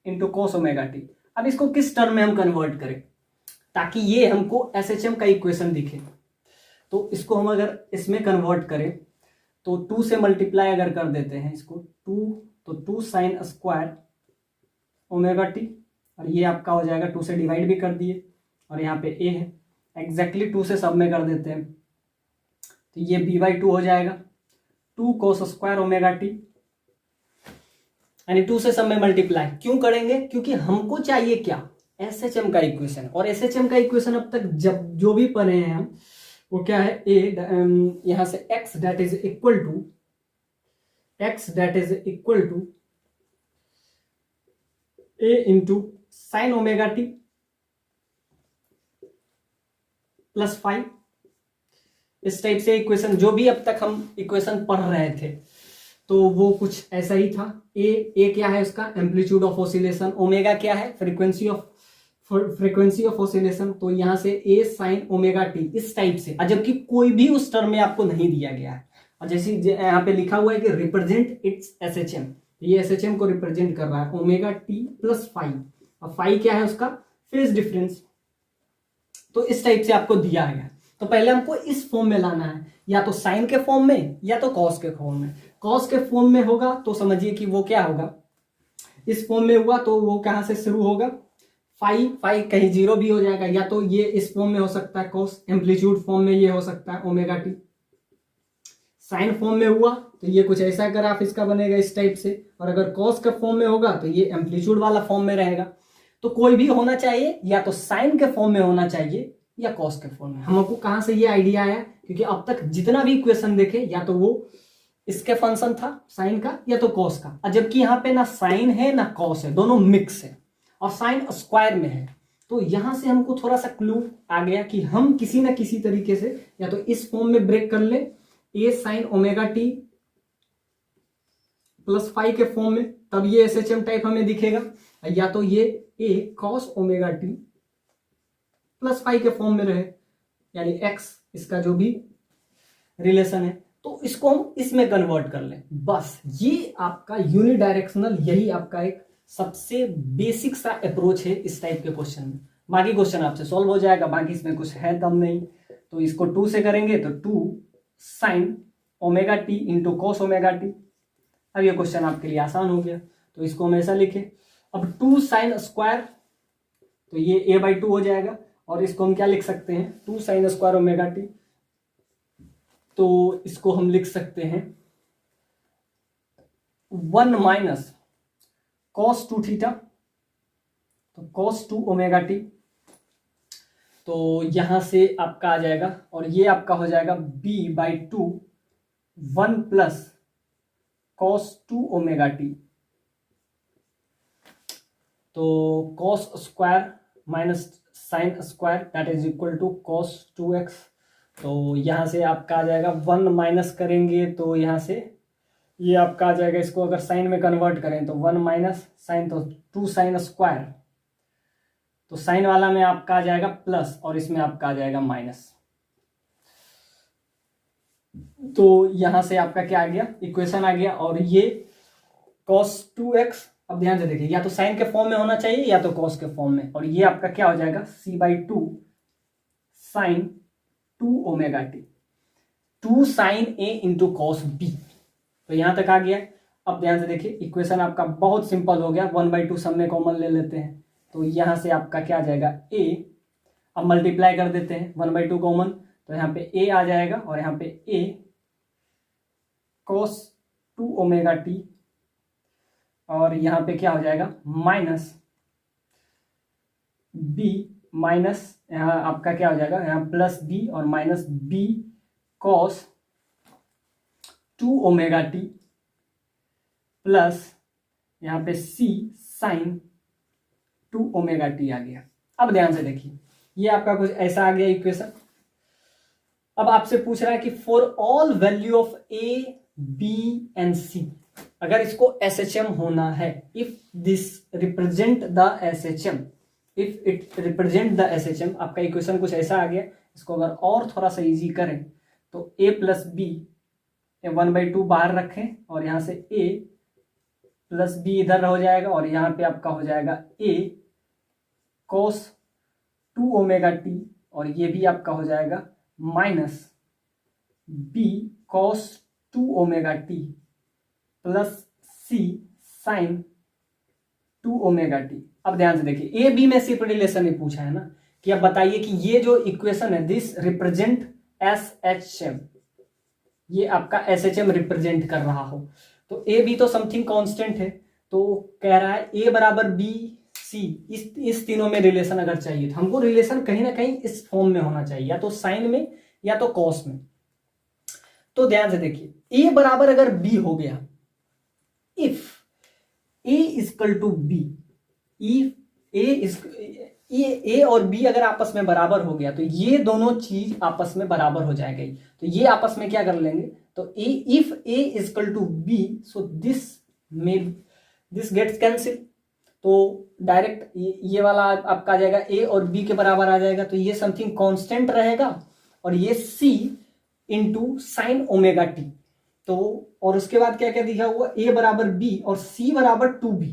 into cos omega T. अब इसको किस टर्म में हम कन्वर्ट करें ताकि ये हमको एसएचएम का इक्वेशन दिखे, तो इसको हम अगर इसमें कन्वर्ट करें तो 2 से मल्टीप्लाई अगर कर देते हैं इसको, 2 साइन स्क्वायर ओमेगा टी, और ये आपका हो जाएगा 2 से डिवाइड भी कर दिए, और यहाँ पे ए है, एग्जैक्टली 2 से सब में कर देते हैं, तो ये b बाई 2 हो जाएगा, 2 कोस स्क्वायर ओमेगा टी, यानी 2 से सब में मल्टीप्लाई क्यों करेंगे, क्योंकि हमको चाहिए क्या, एसएचएम का इक्वेशन। और एसएचएम का इक्वेशन अब तक जब जो भी पढ़े हैं हम, वो क्या है, यहां से x that is equal to a into sine omega T plus 5, इस टाइप से इक्वेशन, जो भी अब तक हम इक्वेशन पढ़ रहे थे तो वो कुछ ऐसा ही था। ए क्या है उसका, एम्पलीट्यूड ऑफ ऑसिलेशन, ओमेगा क्या है, फ्रीक्वेंसी ऑफ ऑसिलेशन, तो यहां से ए साइन ओमेगा टी, इस टाइप से, जबकि कोई भी उस टर्म में आपको नहीं दिया गया है, और जैसे यहाँ पे लिखा हुआ है कि रिप्रेजेंट इट्स एसएचएम, ये एसएचएम को रिप्रेजेंट कर रहा है, ओमेगा टी प्लस 5, और 5 क्या है उसका, फेज डिफरेंस। तो इस टाइप से आपको दिया गया, तो पहले हमको इस फॉर्म में लाना है, या तो साइन के फॉर्म में या तो कॉस के फॉर्म में। कॉस के फॉर्म में होगा तो समझिए कि वो क्या होगा, इस फॉर्म में हुआ तो वो कहां से शुरू होगा, 5 कहीं 0 भी हो जाएगा, या तो ये इस फॉर्म में हो सकता है कॉस, एम्पलीट्यूड फॉर्म में ये हो सकता है ओमेगा टी, साइन फॉर्म में हुआ तो ये कुछ ऐसा ग्राफ इसका बनेगा इस टाइप से, और अगर कॉस के फॉर्म में होगा तो ये एम्पलीट्यूड वाला फॉर्म में रहेगा। तो कोई भी होना चाहिए, या तो साइन के फॉर्म में होना चाहिए या कॉस के फॉर्म में। हमको कहां से ये आइडिया आया, क्योंकि अब तक जितना भी इक्वेशन देखे या तो वो इसके फंक्शन था साइन का या तो कॉस का, और जबकि यहाँ पे ना साइन है ना कॉस है, दोनों मिक्स है, और साइन स्क्वायर में है। तो यहां से हमको थोड़ा सा क्लू आ गया कि हम किसी ना किसी तरीके से या तो इस फॉर्म में ब्रेक कर ले, ए साइन ओमेगा टी प्लस 5 के फॉर्म में, तब ये एसएचएम टाइप हमें दिखेगा, या तो ये ए कॉस ओमेगा टी प्लस 5 के फॉर्म में रहे, यानी एक्स इसका जो भी रिलेशन है, तो इसको हम इसमें कन्वर्ट कर लें। बस ये आपका यूनिडायरेक्शनल, यही आपका एक सबसे बेसिक सा अप्रोच है इस टाइप के क्वेश्चन में। बाकी क्वेश्चन आपसे सॉल्व हो जाएगा, बाकी इसमें कुछ है दम नहीं। तो इसको 2 से करेंगे तो 2 sign omega T into cos omega T. अब ये क्वेश्चन आपके लिए आसान हो गया, तो इसको हम ऐसा लिखे। अब 2 साइन स्क्वायर, तो ये a बाई 2 हो जाएगा, और इसको हम क्या लिख सकते हैं, 2 साइन स्क्वायर ओमेगा टी, तो इसको हम लिख सकते हैं 1 माइनस कॉस 2 थीटा, तो कॉस 2 ओमेगा टी, तो यहां से आपका आ जाएगा, और ये आपका हो जाएगा b by 2 1 plus cos 2 omega T, तो cos square minus sine square that is equal to cos 2x। तो यहां से आपका आ जाएगा 1 माइनस करेंगे तो यहां से ये आपका आ जाएगा, इसको अगर साइन में कन्वर्ट करें तो 1 माइनस साइन, तो 2 साइन स्क्वायर, तो साइन वाला में आपका आ जाएगा प्लस, और इसमें आपका आ जाएगा माइनस। तो यहां से आपका क्या आ गया, इक्वेशन आ गया। और ये cos 2x, अब ध्यान से देखिए, या तो साइन के फॉर्म में होना चाहिए या तो cos के फॉर्म में, और ये आपका क्या हो जाएगा c/2 sine 2 omega t, 2 sine a into cos b। तो यहां तक आ गया। अब ध्यान से देखिए, इक्वेशन आपका बहुत सिंपल हो गया, 1/2 सब में कॉमन ले लेते हैं, तो यहां से आपका क्या आ जाएगा a। अब मल्टीप्लाई कर देते हैं, 1/2 कॉमन, तो यहाँ पे a आ जाएगा और यहाँ पे a cos 2 ओमेगा टी, और यहाँ पे क्या हो जाएगा माइनस b, माइनस यहाँ आपका क्या हो जाएगा, यहाँ प्लस b और minus b cos 2 omega T, plus यहाँ पे c साइन 2 ओमेगा टी आ गया। अब ध्यान से देखिए, ये आपका कुछ ऐसा आ गया इक्वेशन। अब आपसे पूछ रहा है कि for all value of a b and c, अगर इसको SHM होना है, if this represent the SHM, if it represent the SHM, आपका इक्वेशन कुछ ऐसा आ गया। इसको अगर और थोड़ा सा इजी करें तो a प्लस बी, 1/2 बाहर रखें और यहां से a प्लस बी इधर हो जाएगा, और यहां पे आपका हो जाएगा a cos 2 ओमेगा टी, और ये भी आपका हो जाएगा minus b cos 2 omega T plus c sine 2 omega T. अब ध्यान से देखिए, ए बी में सिर्फ रिलेशन ही पूछा है ना, कि अब बताइए कि ये जो इक्वेशन है दिस रिप्रेजेंट SHM, ये आपका SHM रिप्रेजेंट कर रहा हो, तो ए बी तो समथिंग कांस्टेंट है, तो कह रहा है ए बराबर बी सी, इस तीनों में रिलेशन अगर चाहिए तो हमको रिलेशन कहीं ना कहीं इस फॉर्म में होना चाहिए, या तो साइन में या तो कॉस में। तो ध्यान से देखिए, ए बराबर अगर बी हो गया, if A equal to B, A और बी अगर आपस में बराबर हो गया तो ये दोनों चीज आपस में बराबर हो जाएगी, तो ये आपस में क्या कर लेंगे, तो A if A equal to B, so this gets cancel, तो डायरेक्ट ये वाला आपका आ जाएगा ए और बी के बराबर आ जाएगा, तो ये समथिंग कांस्टेंट रहेगा, और ये सी इंटू साइन ओमेगा टी। तो और उसके बाद क्या क्या दिखा हुआ, ए बराबर बी और सी बराबर 2b,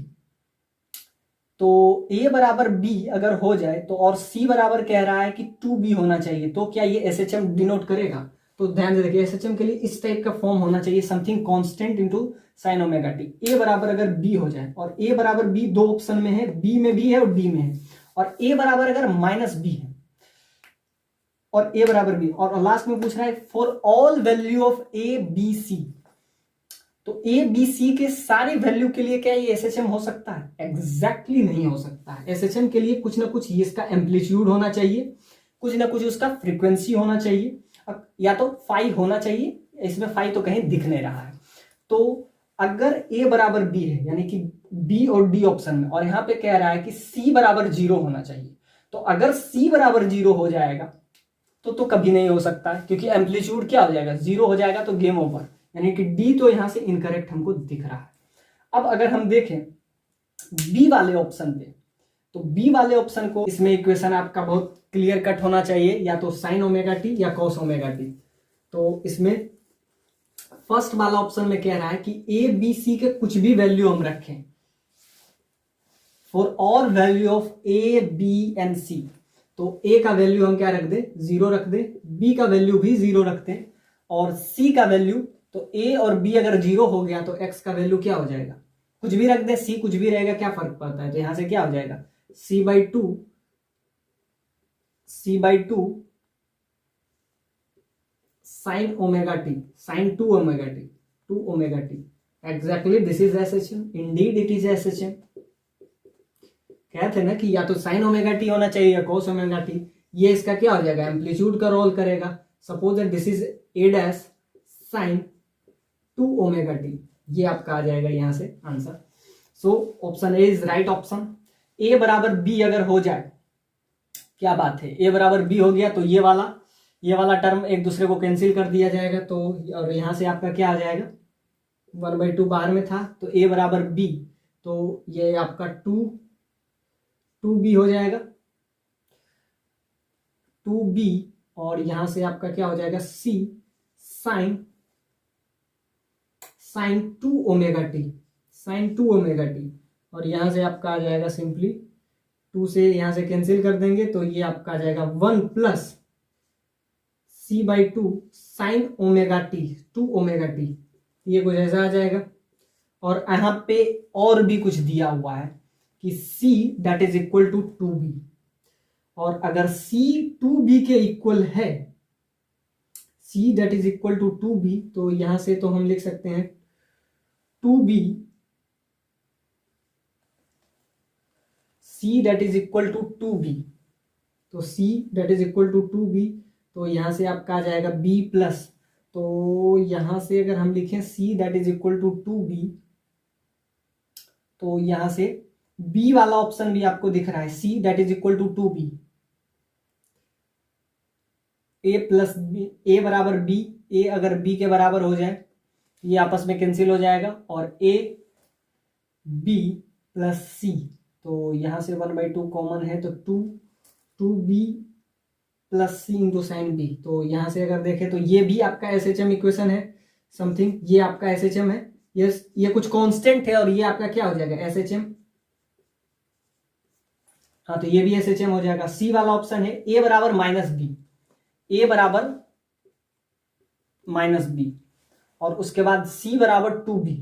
तो ए बराबर बी अगर हो जाए तो, और सी बराबर कह रहा है कि 2b होना चाहिए, तो क्या ये SHM डिनोट करेगा। तो ध्यान से देखिए, SHM के लिए इस टाइप का फॉर्म होना चाहिए, something constant into sine omega T. A बराबर अगर बी हो जाए, और ए बराबर बी दो ऑप्शन में है, बी में भी है और डी में है, और ए बराबर अगर माइनस बी है और ए बराबर बी, और लास्ट में पूछ रहा है for all value of A b c, तो ए बी सी के सारे वैल्यू के लिए क्या ये SHM हो सकता है, एग्जैक्टली नहीं हो सकता है। SHM के लिए कुछ ना कुछ ये इसका एम्पलीट्यूड होना चाहिए, कुछ ना कुछ उसका फ्रीक्वेंसी होना चाहिए, या तो फाई होना चाहिए, इसमें फाई तो कहीं दिख नहीं रहा है। तो अगर ए बराबर बी है, यानी कि बी और डी ऑप्शन में, और यहां पे कह रहा है कि सी बराबर 0 होना चाहिए, तो अगर सी बराबर 0 हो जाएगा तो कभी नहीं हो सकता है, क्योंकि एम्पलीट्यूड क्या हो जाएगा, 0 हो जाएगा, तो गेम ओवर, यानी कि डी तो यहां से इनकरेक्ट हमको दिख रहा है। अब अगर हम देखें बी वाले ऑप्शन पे, तो बी वाले ऑप्शन को, इसमें इक्वेशन आपका बहुत क्लियर कट होना चाहिए, या तो साइन ओमेगा टी या कॉस ओमेगा टी। तो इसमें फर्स्ट वाला ऑप्शन में कह रहा है कि ए बी सी के कुछ भी वैल्यू हम रखें, for all value of A B and C, तो ए का वैल्यू हम क्या रख दे, 0 रख दे, बी का वैल्यू भी 0 रखते हैं, और सी का वैल्यू, तो ए और बी अगर 0 हो गया तो एक्स का वैल्यू क्या हो जाएगा, कुछ भी रख दे, सी कुछ भी रहेगा, क्या फर्क पड़ता है। तो यहां से क्या हो जाएगा, c/2 sine omega T, sine 2 omega t, 2 omega t, exactly this is SHM, indeed it is SHM। कहते हैं ना कि या तो साइन ओमेगा टी होना चाहिए या कॉस ओमेगा टी, ये इसका क्या हो जाएगा, एम्पलीट्यूड का रोल करेगा। Suppose that this is A dash sine 2 omega T, ये आपका आ जाएगा यहां से answer. So option A is right option. A बराबर बी अगर हो जाए, क्या बात है, ए बराबर बी हो गया तो ये वाला टर्म एक दूसरे को कैंसिल कर दिया जाएगा, तो और यहां से आपका क्या आ जाएगा, 1/2 बाहर में था, तो ए बराबर बी, तो ये आपका 2b हो जाएगा, 2b, और यहां से आपका क्या हो जाएगा, c sine 2 omega T, sine 2 omega T, और यहां से आपका आ जाएगा सिंपली 2 से यहां से कैंसिल कर देंगे तो ये आपका आ जाएगा 1 plus c/2 sine omega t, 2 omega T, ये कुछ ऐसा आ जाएगा। और यहां पे और भी कुछ दिया हुआ है कि c that is equal to 2b, और अगर c 2b के इक्वल है, c that is equal to 2b, तो यहां से तो हम लिख सकते हैं 2b, c that is equal to 2b, तो c that is equal to 2b, तो यहां से आपका आ जाएगा b प्लस, तो यहां से अगर हम लिखें c that is equal to 2b, तो यहां से b वाला ऑप्शन भी आपको दिख रहा है, c that is equal to 2b, a plus B, a बराबर b, a अगर b के बराबर हो जाए ये आपस में कैंसिल हो जाएगा, और a b प्लस c, तो यहां से 1/2 कॉमन है, तो 2b plus c into sine b, तो यहां से अगर देखें तो ये भी आपका एसएचएम इक्वेशन है समथिंग, ये आपका एसएचएम है, ये कुछ कांस्टेंट है, और ये आपका क्या हो जाएगा एसएचएम, हाँ तो ये भी एसएचएम हो जाएगा। सी वाला ऑप्शन है a बराबर माइनस बी, a बराबर माइनस बी, और उसके बाद c बराबर 2b,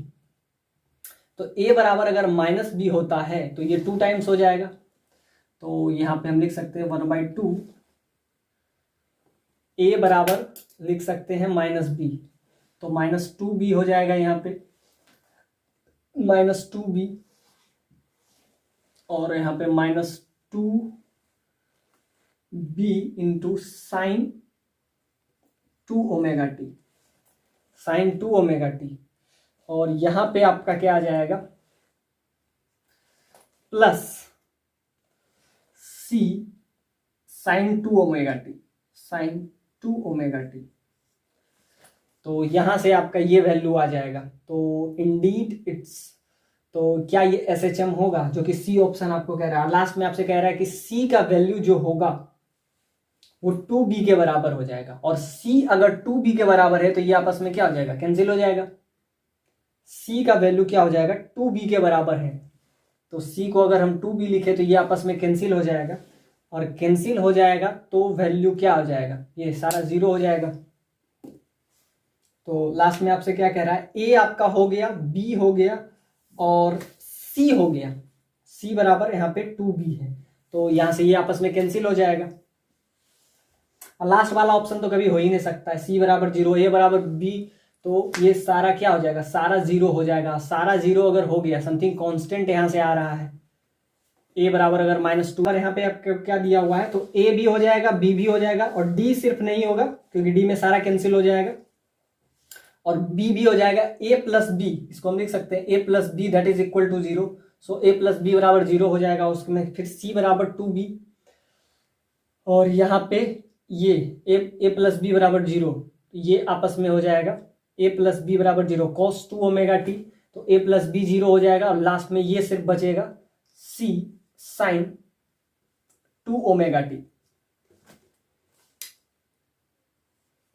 तो a बराबर अगर माइनस बी होता है तो ये 2 टाइम्स हो जाएगा, तो यहां पे हम लिख सकते हैं 1/2, a बराबर लिख सकते हैं माइनस बी, तो माइनस 2b हो जाएगा, यहां पे माइनस 2b, और यहां पे minus 2b into sine 2 omega T, sine 2 omega T, और यहां पे आपका क्या आ जाएगा plus c sine 2 omega T, sine 2 omega T, तो यहां से आपका ये वैल्यू आ जाएगा, तो इंडीड इट्स, तो क्या ये एसएचएम होगा, जो कि सी ऑप्शन आपको कह रहा है। लास्ट में आपसे कह रहा है कि सी का वैल्यू जो होगा वो 2b के बराबर हो जाएगा, और c अगर 2b के बराबर है तो ये आपस में क्या हो जाएगा कैंसिल हो जाएगा, c का वैल्यू क्या हो जाएगा 2b के बराबर है, तो c को अगर हम 2b लिखे तो ये आपस में कैंसिल हो जाएगा, और कैंसिल हो जाएगा तो वैल्यू क्या हो जाएगा, ये सारा 0 हो जाएगा। तो लास्ट में आपसे क्या कह रहा है, a आपका हो गया, b हो गया, और c हो गया, c बराबर यहाँ पे 2b है, तो यहां से ये आपस में कैंसिल हो जाएगा, और लास्ट वाला ऑप्शन तो कभी हो ही नहीं सकता है, c बराबर 0, a बराबर b, तो ये सारा क्या हो जाएगा, सारा 0 हो जाएगा। सारा 0 अगर हो गया, समथिंग कांस्टेंट यहां से आ रहा है, a बराबर अगर -2, और यहाँ पे आपको क्या दिया हुआ है, तो a भी हो जाएगा, b भी हो जाएगा, और d सिर्फ नहीं होगा क्योंकि d में सारा कैंसिल हो जाएगा, और b भी हो जाएगा, a प्लस b, इसको हम लिख सकते हैं a plus b that is equal to 0, so a plus b बराबर 0 हो जाएगा, उसमें फिर c बराबर 2b, और यहाँ पे ये a प्लस b बराबर 0, ये आपस में हो जाएगा a प्लस b बराबर 0 cos 2 ओमेगा टी, तो a प्लस b 0 हो जाएगा, और लास्ट में ये सिर्फ बचेगा c sine 2 omega T,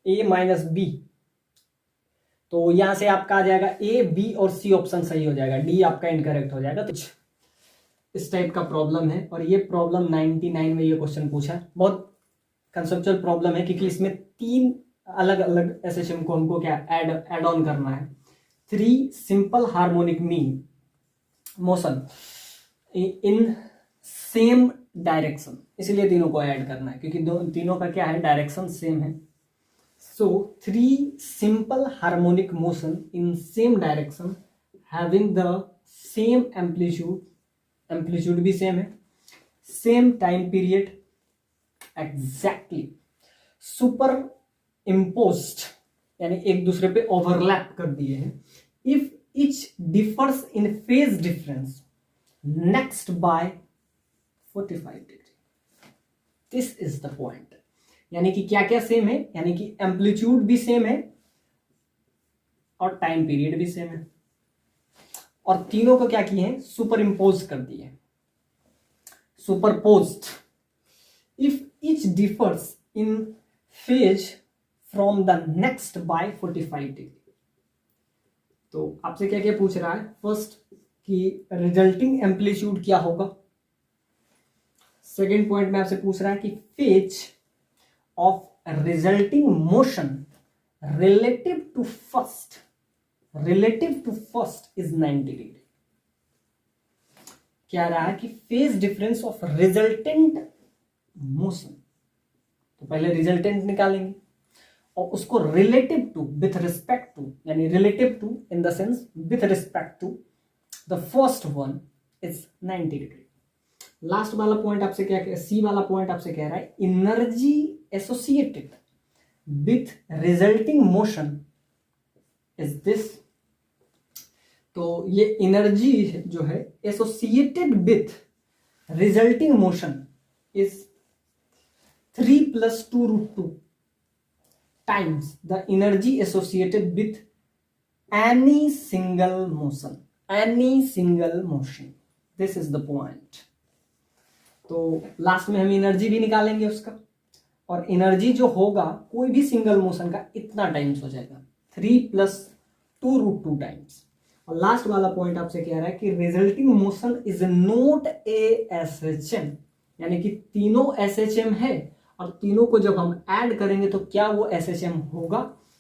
a minus b, तो यहां से आपका आ जाएगा ए बी और सी ऑप्शन सही हो जाएगा, डी आपका इनकरेक्ट हो जाएगा। तो इस टाइप का प्रॉब्लम है, और ये प्रॉब्लम 99 में ये क्वेश्चन पूछा है, बहुत कंसेप्चुअल प्रॉब्लम है, क्योंकि इसमें 3 अलग अलग एसएचएम को हमको क्या ऐड ऑन करना है। 3 simple harmonic mean motion in same direction, इसलिए तीनों को ऐड करना है, क्योंकि तीनों का क्या है, डायरेक्शन सेम है। So 3 simple harmonic motion in same direction having the same amplitude भी same है, same time period, exactly superimposed यानी एक दूसरे पे ओवरलैप कर दिए हैं, if each differs in phase difference next by 45 degree, this is the point। यानी कि क्या क्या सेम है, यानी कि एम्पलीट्यूड भी सेम है और टाइम पीरियड भी सेम है, और तीनों को क्या किए हैं, सुपर इम्पोज कर दिए, superposed. If each differs in phase from the next by 45 degree. तो आपसे क्या क्या पूछ रहा है, फर्स्ट कि रिजल्टिंग एम्पलीट्यूड क्या होगा, सेकेंड पॉइंट में आपसे पूछ रहा है कि phase of resulting motion relative to first is 90 degree. क्या रहा है कि phase difference of resultant motion, तो पहले रिजल्टेंट निकालेंगे और उसको relative to with respect to, यानी relative to in the sense with respect to the first one is 90 degree. Last वाला पॉइंट आपसे क्या, सी वाला पॉइंट आपसे कह रहा है energy associated with resulting motion is this. तो ये एनर्जी जो है associated with resulting motion is 3 + 2√2 times the energy associated with any single motion. This is the point. तो लास्ट में हम एनर्जी भी निकालेंगे उसका, और एनर्जी जो होगा कोई भी सिंगल मोशन का इतना टाइम्स हो जाएगा 3 + 2√2 टाइम्स। और लास्ट वाला पॉइंट आपसे कह रहा है कि resulting motion is not a SHM, यानी कि तीनों SHM है और तीनों को जब हम ऐड करेंगे तो क्या वो SHM होगा,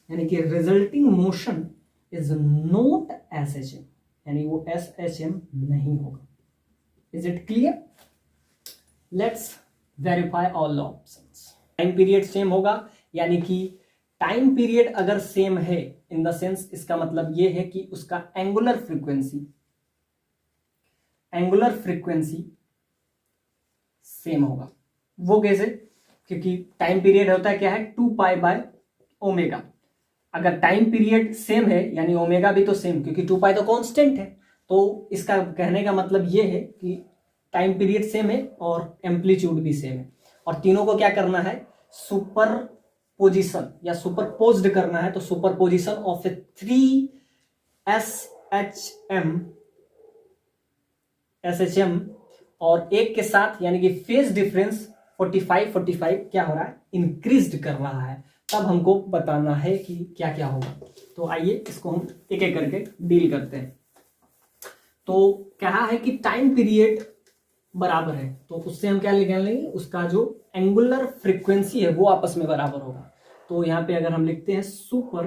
यानी कि resulting motion is not SHM, यानी वो SHM नहीं होगा। Is it clear? Let's verify all options. Time period same होगा, यानी कि टाइम पीरियड अगर सेम है इन द सेंस इसका मतलब ये है कि उसका एंगुलर फ्रीक्वेंसी सेम होगा। वो कैसे? क्योंकि टाइम पीरियड होता है क्या है 2π/ω। अगर टाइम पीरियड सेम है यानी ओमेगा भी तो सेम, क्योंकि 2π तो कांस्टेंट है। तो इसका कहने का मतलब ये है कि टाइम पीरियड सेम है और एम्पलीट्यूड भी सेम है, और तीनों को क्या करना है, सुपर पोजिशन या सुपरपोज्ड करना है। तो सुपरपोजिशन ऑफ 3 SHM और एक के साथ, यानी कि फेज डिफरेंस 45 क्या हो रहा है, इंक्रीज्ड कर रहा है। तब हमको बताना है कि क्या क्या होगा। तो आइए इसको हम एक एक करके डील करते हैं। तो कहा है कि टाइम पीरियड बराबर है, तो उससे हम क्या निकाल लेंगे, उसका जो एंगुलर फ्रीक्वेंसी है वो आपस में बराबर होगा। तो यहां पे अगर हम लिखते हैं super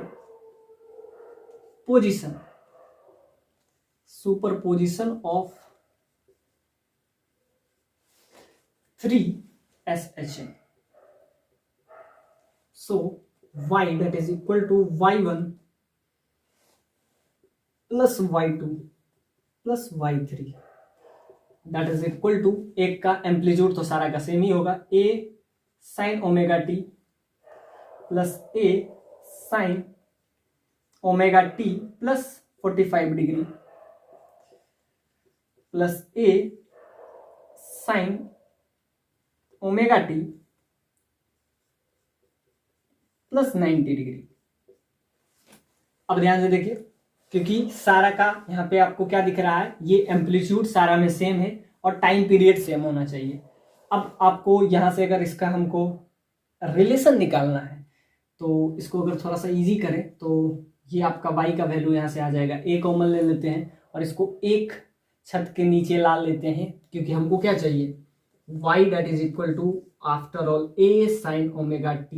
position of 3 SHM, so y that is equal to y1 plus y2 plus y3 that is equal to, एक का एम्पलीट्यूड तो सारा का सेम ही होगा, a sin ωt plus a sin ωt plus 45 degree plus a sin ωt plus 90 degree. अब ध्यान से देखिए, क्योंकि सारा का यहाँ पे आपको क्या दिख रहा है, ये एम्पलीट्यूड सारा में सेम है और टाइम पीरियड सेम होना चाहिए। अब आपको यहाँ से अगर इसका हमको रिलेशन निकालना है तो इसको अगर थोड़ा सा इजी करें तो ये आपका y का वैल्यू यहाँ से आ जाएगा, a कॉमन ले लेते हैं और इसको एक छत के नीचे ला लेते हैं, क्योंकि हमको क्या चाहिए, y that is equal to after all a sin ωt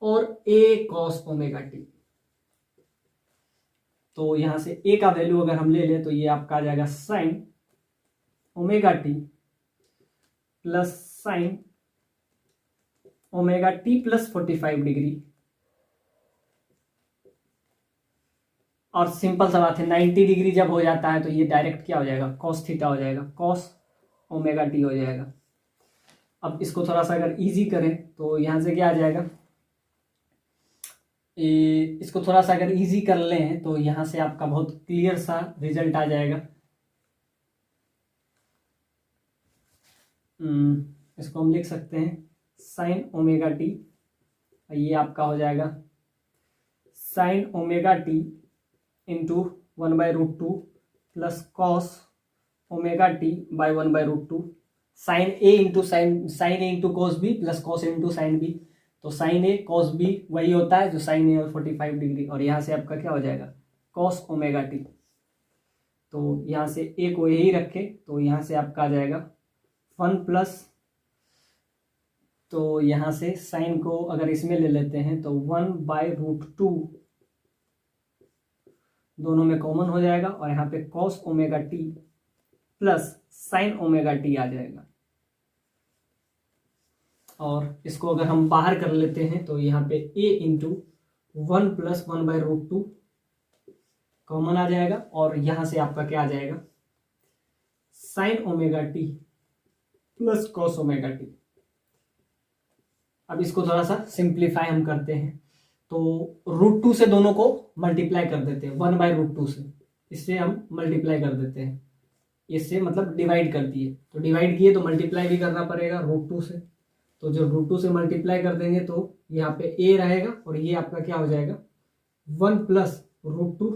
और a cos ωt। तो यहां से a का वैल्यू अगर हम ले लें तो ये आपका आ जाएगा sin ωt plus sin ωt plus 45 degree, और सिंपल सा बात है 90 डिग्री जब हो जाता है तो ये डायरेक्ट क्या हो जाएगा, cos थीटा हो जाएगा, cos ωt हो जाएगा। अब इसको थोड़ा सा अगर इजी करें तो यहां से क्या आ जाएगा, इसको थोड़ा सा अगर इजी कर लें तो यहां से आपका बहुत क्लियर सा रिजल्ट आ जाएगा। इसको हम लिख सकते हैं sin ωt, ये आपका हो जाएगा sin ωt into 1/√2 plus cos ωt by 1/√2 sin a into cos b plus cos into sin b तो साइन ए कॉस बी वही होता है जो साइन ए और 45 डिग्री, और यहाँ से आपका क्या हो जाएगा कॉस ओमेगा टी। तो यहाँ से ए को यही रखे तो यहाँ से आपका आ जाएगा 1 प्लस, तो यहाँ से साइन को अगर इसमें ले लेते हैं तो 1/√2 दोनों में कॉमन हो जाएगा, और यहाँ पे cos omega T plus sine omega T आ जाएगा। और इसको अगर हम बाहर कर लेते हैं तो यहाँ पे a इंटू 1 प्लस 1/√2 कॉमन आ जाएगा, और यहाँ से आपका क्या आ जाएगा sign omega T plus cos omega T. अब इसको थोड़ा सा सिंप्लीफाई हम करते हैं, तो √2 से दोनों को मल्टीप्लाई कर देते हैं, 1/√2 से, इससे हम मल्टीप्लाई कर देते हैं, इससे मतलब डिवाइड कर दिए, तो डिवाइड किए तो मल्टीप्लाई भी करना पड़ेगा √2 से, तो जो √2 से मल्टीप्लाई कर देंगे तो यहाँ पे a रहेगा, और ये आपका क्या हो जाएगा 1 प्लस √2,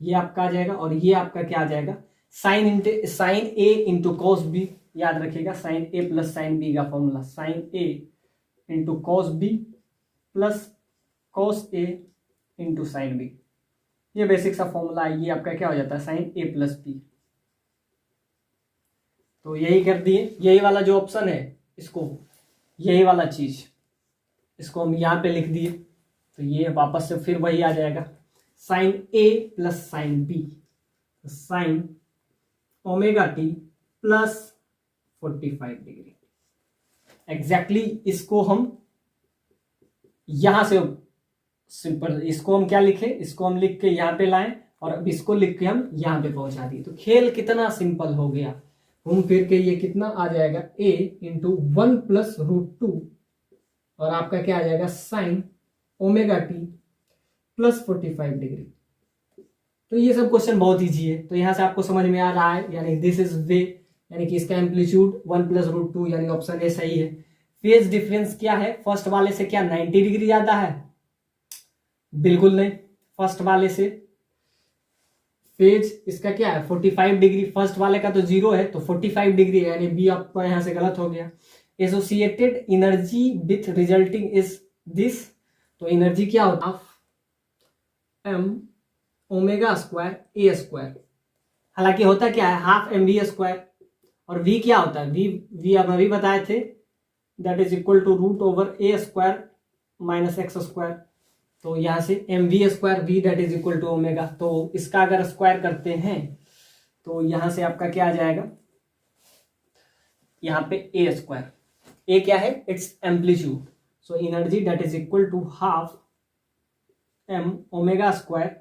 ये आपका आ जाएगा, और ये आपका क्या आ जाएगा sine a into cos B. याद रखिएगा sine a plus sine b का formula, sine a into cos B plus cos a into sine b, ये बेसिक सा फॉर्मूला है। ये आपका क्या हो जाता है साइन a प्लस b। तो यही कर दिए, यही वाला जो ऑप्शन है इसको, यही वाला चीज इसको हम यहाँ पे लिख दिए, तो ये वापस से फिर वही आ जाएगा sine a plus sine b, sine omega T plus 45 degree. Exactly इसको हम यहां से सिंपल, इसको हम क्या लिखे, इसको हम लिख के यहाँ पे लाएं, और अब इसको लिख के हम यहाँ पे पहुंचा दिए। तो खेल कितना सिंपल हो गया, घूम फिर के ये कितना आ जाएगा a इंटू 1 प्लस √2, और आपका क्या आ जाएगा sign omega T plus 45 degree. तो ये सब क्वेश्चन बहुत इजी है, तो यहाँ से आपको समझ में आ रहा है, यानी दिस इज वे, यानी कि इसका एम्पलीट्यूड 1 प्लस √2, यानी ऑप्शन ए सही है। फेज डिफरेंस क्या है, फर्स्ट वाले से क्या 90 डिग्री ज्यादा है, बिल्कुल नहीं, फर्स्ट वाले से फेज इसका क्या है 45 डिग्री, फर्स्ट वाले का तो 0 है, तो 45 डिग्री है, यानी बी आपका यहां से गलत हो गया। Associated energy with resulting is this, तो एनर्जी क्या होता है m omega square A square, हालांकि होता क्या है हाफ mv स्क्वायर, और v क्या होता है v हम अभी बताए थे, that is equal to √a square minus x square. तो यहां से mv square v that is equal to omega, तो इसका अगर स्क्वायर करते हैं तो यहां से आपका क्या आ जाएगा, यहाँ पे a स्क्वायर, a क्या है it's amplitude, so energy that is equal to half m omega square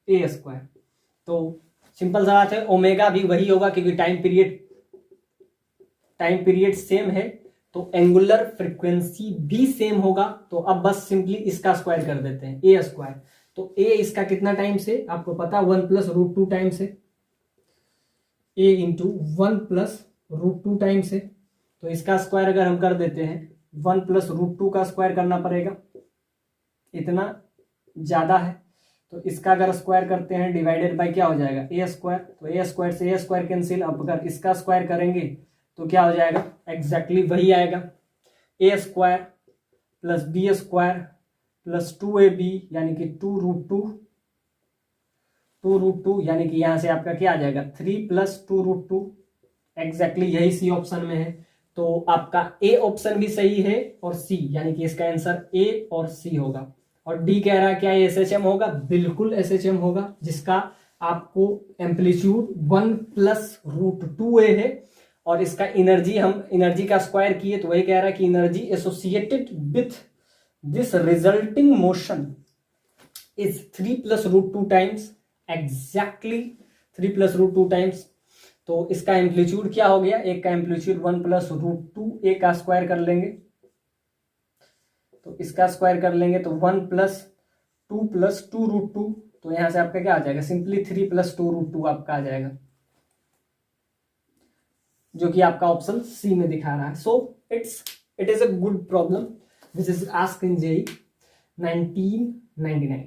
A square. तो सिंपल सा बात है, ओमेगा भी वही होगा क्योंकि टाइम पीरियड सेम है, तो एंगुलर फ्रीक्वेंसी भी सेम होगा। तो अब बस सिंपली इसका स्क्वायर कर देते हैं ए स्क्वायर, तो ए इसका कितना टाइम से आपको पता 1 प्लस √2 टाइम से, ए इंटू 1 प्लस √2 टाइम से, तो इसका स्क्वायर अगर हम कर देते हैं 1 प्लस √2 का स्क्वायर करना पड़ेगा, इतना ज्यादा है, तो इसका अगर स्क्वायर करते हैं डिवाइडेड बाय क्या हो जाएगा ए स्क्वायर, तो ए स्क्वायर से ए स्क्वायर कैंसिल, अब अगर इसका स्क्वायर करेंगे तो क्या हो जाएगा एग्जैक्टली वही आएगा, A square plus B square plus 2ab यानी कि 2√2 यानी कि यहां से आपका क्या आ जाएगा 3 प्लस 2√2, एग्जैक्टली यही सी ऑप्शन में है। तो आपका ए ऑप्शन भी सही है और सी, यानी कि इसका आंसर ए और सी होगा। और डी कह रहा है क्या ये SHM होगा, बिल्कुल SHM होगा, जिसका आपको एम्पलीट्यूड 1 प्लस √2a है, और इसका एनर्जी हम एनर्जी का स्क्वायर किए तो वही कह रहा है कि energy associated with this resulting motion is 3 plus √2 times, exactly 3 plus √2 times. तो इसका एम्पलीट्यूड क्या हो गया, एक का एम्पलीट्यूड 1 प्लस √2a का स्क्वायर कर लेंगे, तो इसका स्क्वायर कर लेंगे तो 1 प्लस 2 प्लस 2√2, तो यहां से आपका क्या आ जाएगा सिंपली 3 प्लस 2√2 आपका आ जाएगा, जो कि आपका ऑप्शन सी में दिखा रहा है। So it is a good problem which is asked in JEE 1999।